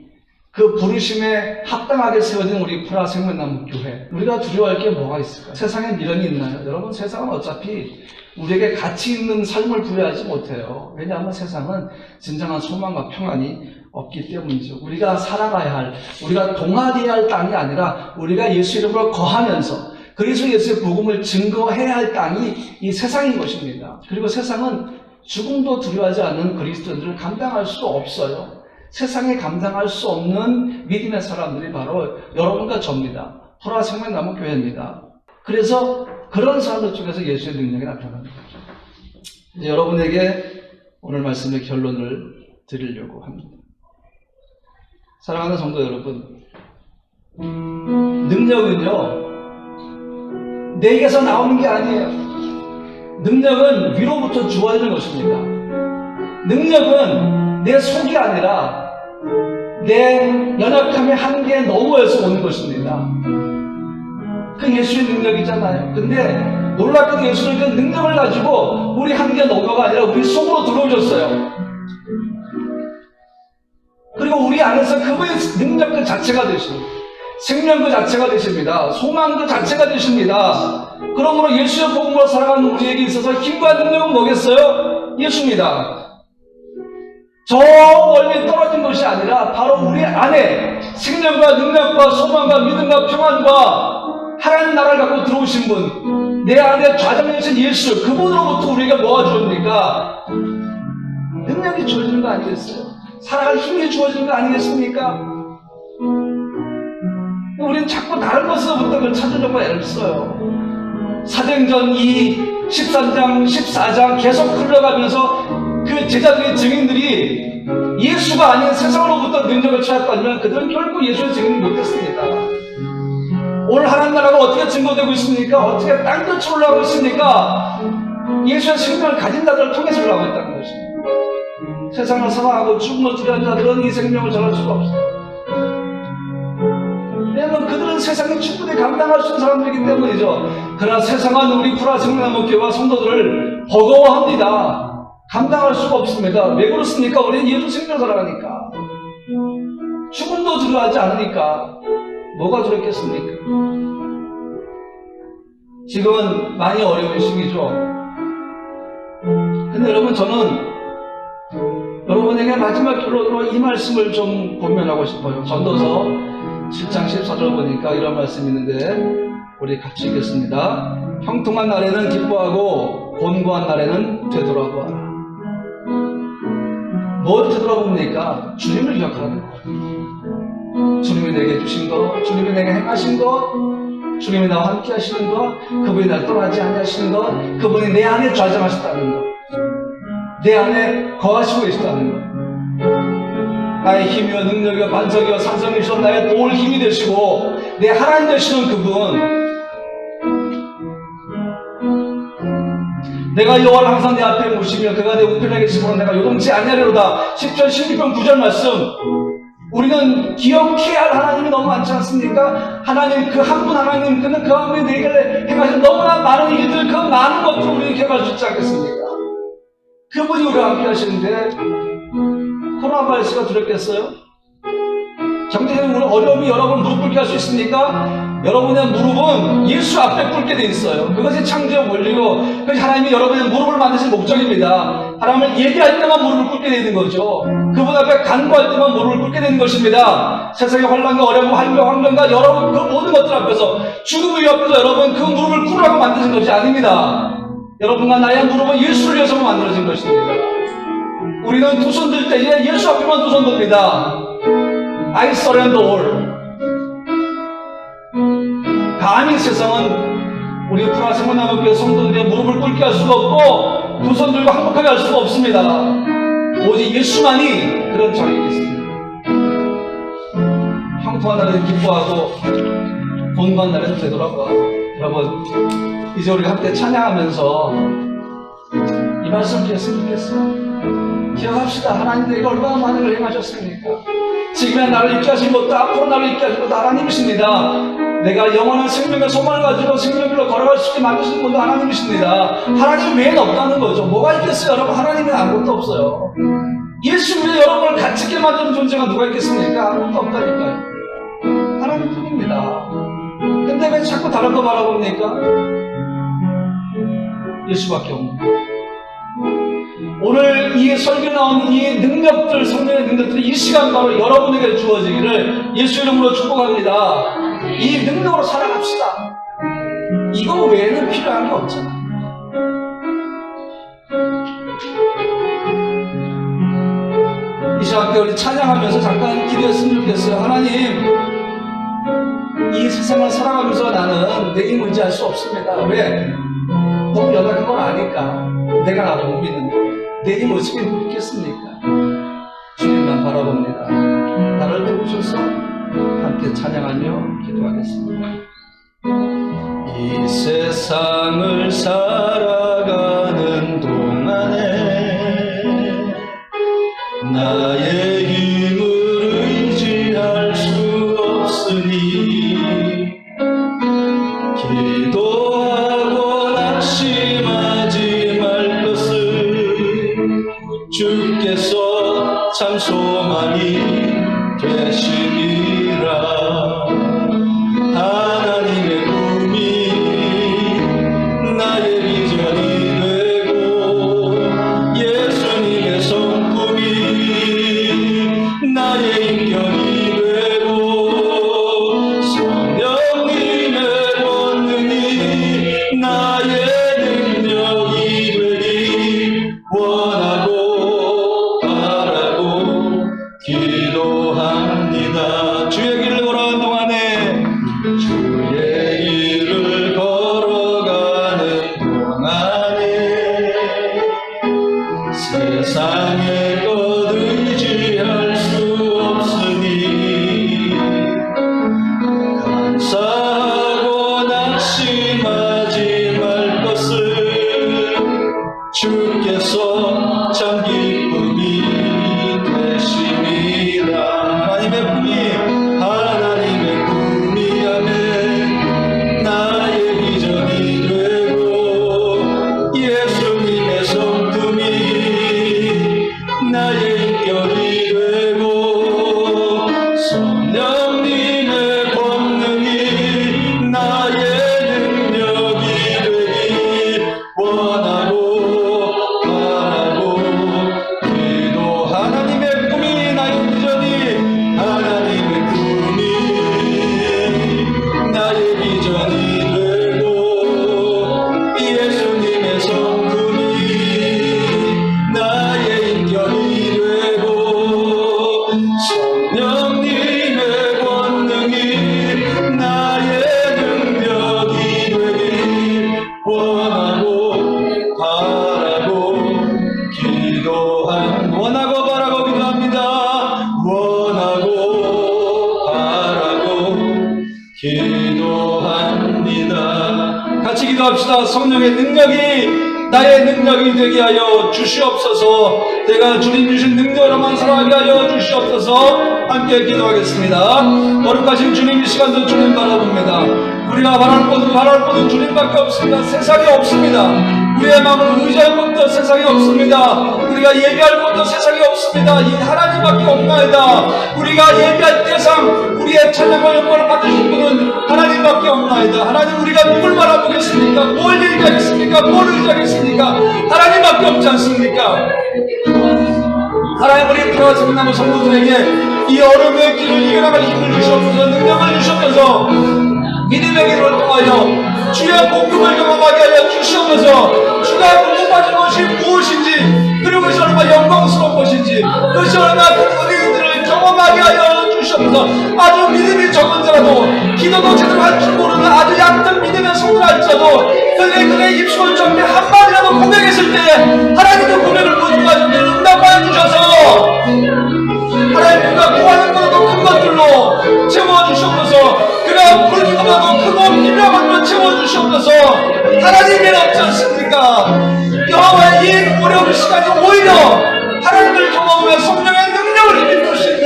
그 부르심에 합당하게 세워진 우리 프라 생명나무 교회. 우리가 두려워할 게 뭐가 있을까요? 세상에 미련이 있나요? 여러분 세상은 어차피 우리에게 가치 있는 삶을 부여하지 못해요. 왜냐하면 세상은 진정한 소망과 평안이 없기 때문이죠. 우리가 살아가야 할, 우리가 동화되어야 할 땅이 아니라 우리가 예수 이름으로 거하면서 그리스도 예수의 복음을 증거해야 할 땅이 이 세상인 것입니다. 그리고 세상은 죽음도 두려워하지 않는 그리스도인들을 감당할 수 없어요. 세상에 감당할 수 없는 믿음의 사람들이 바로 여러분과 저입니다. 보라 생명나무 교회입니다. 그래서 그런 사람들 중에서 예수의 능력이 나타나는 거죠. 이제 여러분에게 오늘 말씀의 결론을 드리려고 합니다. 사랑하는 성도 여러분, 능력은요 내게서 나오는 게 아니에요. 능력은 위로부터 주어지는 것입니다. 능력은 내 속이 아니라 내 연약함의 한계에 넘어에서 오는 것입니다. 그 예수의 능력이잖아요. 근데 놀랍게도 예수는 그 능력을 가지고 우리 한계에 넘어가 아니라 우리 속으로 들어오셨어요. 그리고 우리 안에서 그분의 능력 그 자체가 되십니다. 생명 그 자체가 되십니다. 소망 그 자체가 되십니다. 그러므로 예수의 복음으로 살아가는 우리에게 있어서 힘과 능력은 뭐겠어요? 예수입니다. 저 멀리 떨어진 것이 아니라 바로 우리 안에 생명과 능력과 소망과 믿음과 평안과 하나님 나라를 갖고 들어오신 분, 내 안에 좌정되신 예수, 그분으로부터 우리가 뭐가 주옵니까? 능력이 주어지는 거 아니겠어요? 살아갈 힘이 주어지는 거 아니겠습니까? 우리는 자꾸 다른 것으로부터 그걸 찾으려고 애를 써요. 사도행전 13장, 14장 계속 흘러가면서 그 제자들의 증인들이 예수가 아닌 세상으로부터 능력을 찾았다면 그들은 결국 예수의 증인이 못했습니다. 오늘 하나님 나라가 어떻게 증거되고 있습니까? 어떻게 땅끝으로 올라가고 있습니까? 예수의 생명을 가진 자들을 통해서 올라가고 있다는 것입니다. 세상을 사랑하고 죽음을 두려워하는 자들은 이 생명을 전할 수가 없어요. 왜냐하면 그들은 세상에 충분히 감당할 수 있는 사람들이기 때문이죠. 그러나 세상은 우리 프라생명나무교회와 성도들을 버거워합니다. 감당할 수가 없습니다. 왜 그렇습니까? 우리는 예수 생명을 살아가니까. 죽음도 두려워하지 않으니까 뭐가 두렵겠습니까? 지금은 많이 어려운 시기죠. 근데 여러분, 저는 여러분에게 마지막 결론으로 이 말씀을 좀 고민하고 싶어요. 전도서 7장 14절 보니까 이런 말씀이 있는데 우리 같이 읽겠습니다. 형통한 날에는 기뻐하고 곤고한 날에는 되돌아보아라. 뭘 되돌아봅니까? 주님을 기억하라는 거예요. 주님이 내게 주신 것, 주님이 내게 행하신 것, 주님이 나와 함께 하시는 것, 그분이 날 떠나지 않으시는 것, 그분이 내 안에 좌정하셨다는 것, 내 안에 거하시고 계시다는 것, 나의 힘이요 능력이요 반석이요 산성이시오 나의 도울 힘이 되시고 내 하나님 되시는 그분, 내가 여호와를 항상 내 앞에 모시며 그가 내 우편에 계시므로 내가 요동치 아니하리로다. 10절 16편 9절 말씀, 우리는 기억해야 할 하나님이 너무 많지 않습니까? 하나님, 그 한 분 하나님, 그는 그 한 분이 내게 행하신 너무나 많은 일들, 그 많은 것들을 우리는 기억할 수 있지 않겠습니까? 그분이 우리와 함께 하시는데 코로나 바이러스가 두렵겠어요? 경제적인 어려움이 여러분 무릎 꿇게 할 수 있습니까? 여러분의 무릎은 예수 앞에 꿇게 돼 있어요. 그것이 창조의 원리고, 그것이 하나님이 여러분의 무릎을 만드신 목적입니다. 하나님을 얘기할 때만 무릎을 꿇게 되는 거죠. 그분 앞에 간구할 때만 무릎을 꿇게 되는 것입니다. 세상의 환난과 어려움, 환경과 여러분 그 모든 것들 앞에서, 죽음의 앞에서 여러분 그 무릎을 꿇으라고 만드신 것이 아닙니다. 여러분과 나의 무릎은 예수를 위해서만 만들어진 것입니다. 우리는 두 손 들 때에 예수 앞에만 두 손 듭니다. I surrender all. 감히 세상은 우리 프라생명나무교회 성도들의 무릎을 꿇게 할 수가 없고 두 손 들고 항복하게 할 수가 없습니다. 오직 예수만이 그런 자격이 있습니다. 형통한 날에는 기뻐하고 곤고한 날에는 되돌아봐. 여러분, 이제 우리 함께 찬양하면서 이 말씀 기억했으면 좋겠어요. 기억합시다. 하나님 내게 얼마나 많은 걸 행하셨습니까? 지금의 나를 있게 하신 것도 앞으로 나를 있게 하신 것도 하나님이십니다. 내가 영원한 생명의 소망을 가지고 생명길로 걸어갈 수 있게 만드시는 분도 하나님이십니다. 하나님 외에는 없다는 거죠. 뭐가 있겠어요? 여러분, 하나님은 아무것도 없어요. 예수 위에 여러분을 가치 있게 만드는 존재가 누가 있겠습니까? 아무것도 없다니까요. 하나님뿐입니다. 근데 왜 자꾸 다른 거 바라봅니까? 예수밖에 없는 거예요. 오늘 이 설교 나오는 이 능력들, 성령의 능력들이 이 시간 바로 여러분에게 주어지기를 예수 이름으로 축복합니다. 이 능력으로 살아갑시다. 이거 외에는 필요한 게 없잖아. 이 시간 때 우리 찬양하면서 잠깐 기도했으면 좋겠어요. 하나님, 이 세상을 살아가면서 나는 내 힘을 의지할 수 없습니다. 왜? 너무 연약한 건 아니까. 내가 나도 못 믿는데 내 힘 어떻게 믿겠습니까? 주님만 바라봅니다. 나를 도우셔서 함께 찬양하며 기도하겠습니다. 이 세상을 살아가는 동안에 나의 힘을 의지할 수 없으니 기도하고 낙심하지 말 것을 주께서 참 소망이 되시리라. 하나님의 꿈이 나의 비전이 되고 예수님의 성품이 나의 인격이 되고 성령님의 권능이 나의 능력이 되기 원하고 바라고 기도합니다. 주의 길을 걸어가는 동안에 주의 길을 걸어가는 동안에 세상의 것 의지할 수 없으니 감사하고 낙심하지 말 것을 나의 인격이 되고 성령님의 권능이 나의 능력이 되길 원하고 바라고 기도. 하나님의 꿈이 나의 비전이, 하나님의 꿈이 나의 비전이 되고 예수님의 성품이 나의 인격이 되고 성령님의 권능이 나의 능력이 되길 원하고 바라고 원하고 바라고 기도합니다. 원하고 바라고 기도합니다. 같이 기도합시다. 성령의 능력이 나의 능력이 되게 하여 주시옵소서. 내가 주님 주신 능력으로만 살아가게 하여 주시옵소서. 함께 기도하겠습니다. 거룩하신 주님, 이 시간도 주님 바라봅니다. 우리가 바랄 곳은 주님밖에 없습니다. 세상에 없습니다. 우리의 마음을 의지할 곳도 세상에 없습니다. 우리가 예배할 곳도 세상에 없습니다. 이 하나님밖에 없나이다. 우리가 예배할 대상, 우리의 찬양과 영광을 받으실 분은 하나님밖에 없나이다. 하나님, 우리가 누굴 바라보겠습니까? 뭘 얘기하겠습니까? 뭘 의지하겠습니까? 하나님밖에 없지 않습니까? 하나님, 우리 피와 생명나무 성도들에게 이 어려움의 길을 이겨나갈 힘을 주시옵소서. 능력을 주시옵소서. 믿음의 길을 통하여 주의 공급을 경험하게 하여 주시옵소서. 주가 공급하신 것이 무엇인지, 그리고 그것이 얼마나 영광스러운 것인지, 그것이 얼마나 큰 은혜들을 경험하게 하여 주시옵소서. 아주 믿음이 적은지라도, 기도도 제대로 할 줄 모르는 아주 얕은 믿음의 성도라 할지라도 그의 입술 정리 한마디라도 고백했을 때 하나님의 고백을 모두 가지고 응답하여 주셔서 하나님, 그가 구하는 것보다 큰 것들로 채워주시옵소서. 그가 부르는 것보다 크고 비명한 것으로 채워주시옵소서. 하나님이 없지 않습니까? 여호와의 이 어려운 시간이 오히려 하나님을 경험하며 성령의 능력을 힘입을 수 있는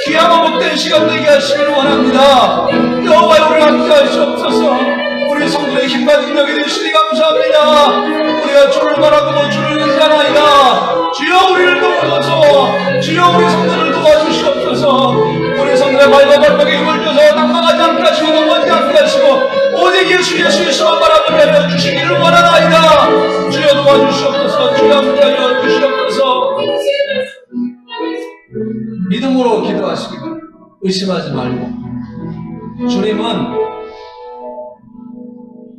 귀하고 복된 시간 되게 하시기를 원합니다. 여호와의 우리를 함께 하시옵소서. 우리 성도의 힘과 능력이 되시니 감사합니다. 우리가 주를 바라고 주를 의지하나이다. 주여 우리를 도우소서. 주여 우리 성도를 도와주시옵소서. 우리 성도의 발과 발목에 힘을 줘서 낙망하지 않게 하시고 넘어지지 않게 하시고 오직 예수만 바라보게 하여 주시기를 원하나이다. 주여 도와주시옵소서. 주여 함께하여 주시옵소서. 믿음으로 기도하시기 바랍니다. 의심하지 말고. 주님은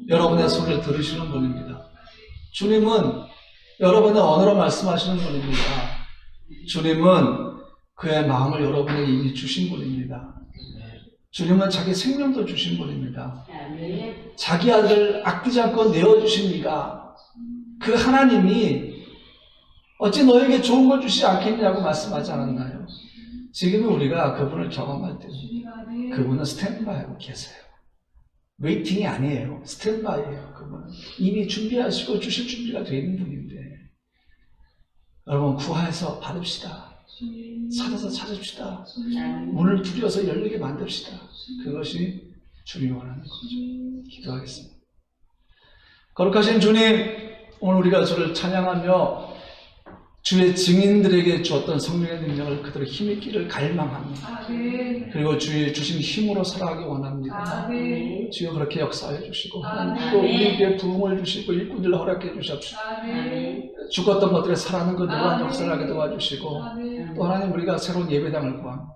여러분의 소리를 들으시는 분입니다. 주님은 여러분의 언어로 말씀하시는 분입니다. 주님은 그의 마음을 여러분에게 이미 주신 분입니다. 주님은 자기 생명도 주신 분입니다. 자기 아들을 아끼지 않고 내어주십니까? 그 하나님이 어찌 너에게 좋은 걸 주시지 않겠냐고 말씀하지 않았나요? 지금은 우리가 그분을 경험할 때는 그분은 스탠바이로 계세요. 웨이팅이 아니에요. 스탠바이예요. 그분은 이미 준비하시고 주실 준비가 되어 있는 분인데, 여러분 구하해서 받읍시다. 찾아서 찾읍시다. 문을 두드려서 열리게 만듭시다. 그것이 주님이 원하는 거죠. 기도하겠습니다. 거룩하신 주님, 오늘 우리가 주를 찬양하며 주의 증인들에게 주었던 성령의 능력을 그대로 힘있기를 갈망합니다. 그리고 주의 주신 힘으로 살아가기 원합니다. 주여 그렇게 역사해 주시고 하나님 또 우리에게 부흥을 주시고 일꾼들을 허락해 주십시오. 죽었던 것들에 살아나는 그 노란 역사를 하게 도와주시고 또 하나님 우리가 새로운 예배당을 구합니다.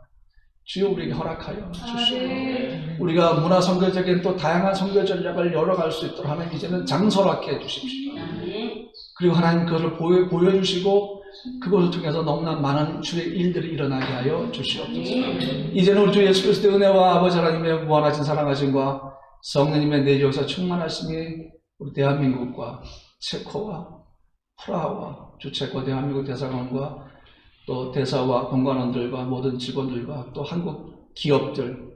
주여 우리에게 허락하여 주시고 우리가 문화 선교적인 또 다양한 선교 전략을 열어갈 수 있도록 하나님 이제는 장소롭게 해주십시오. 그리고 하나님 그것을 보여주시고 그것을 통해서 너무나 많은 주의 일들이 일어나게 하여 주시옵소서. 이제는 우리 주 예수 그리스도의 은혜와 아버지 하나님의 무한하신 사랑하심과 성령님의 내주에서 충만하심이 우리 대한민국과 체코와 프라하와 주체코 대한민국 대사관과 또 대사와 공관원들과 모든 직원들과 또 한국 기업들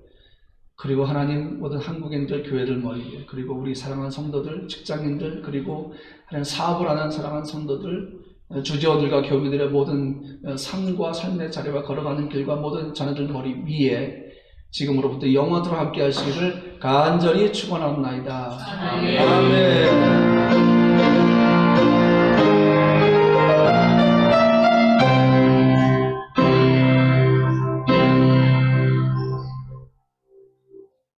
그리고 하나님 모든 한국인들 교회들 모이게 그리고 우리 사랑하는 성도들 직장인들 그리고 하나님 사업을 하는 사랑하는 성도들 주지원들과 교민들의 모든 삶과 삶의 자리와 걸어가는 길과 모든 자녀들 머리 위에 지금으로부터 영원토록 함께 하시기를 간절히 축원하옵나이다. 아멘.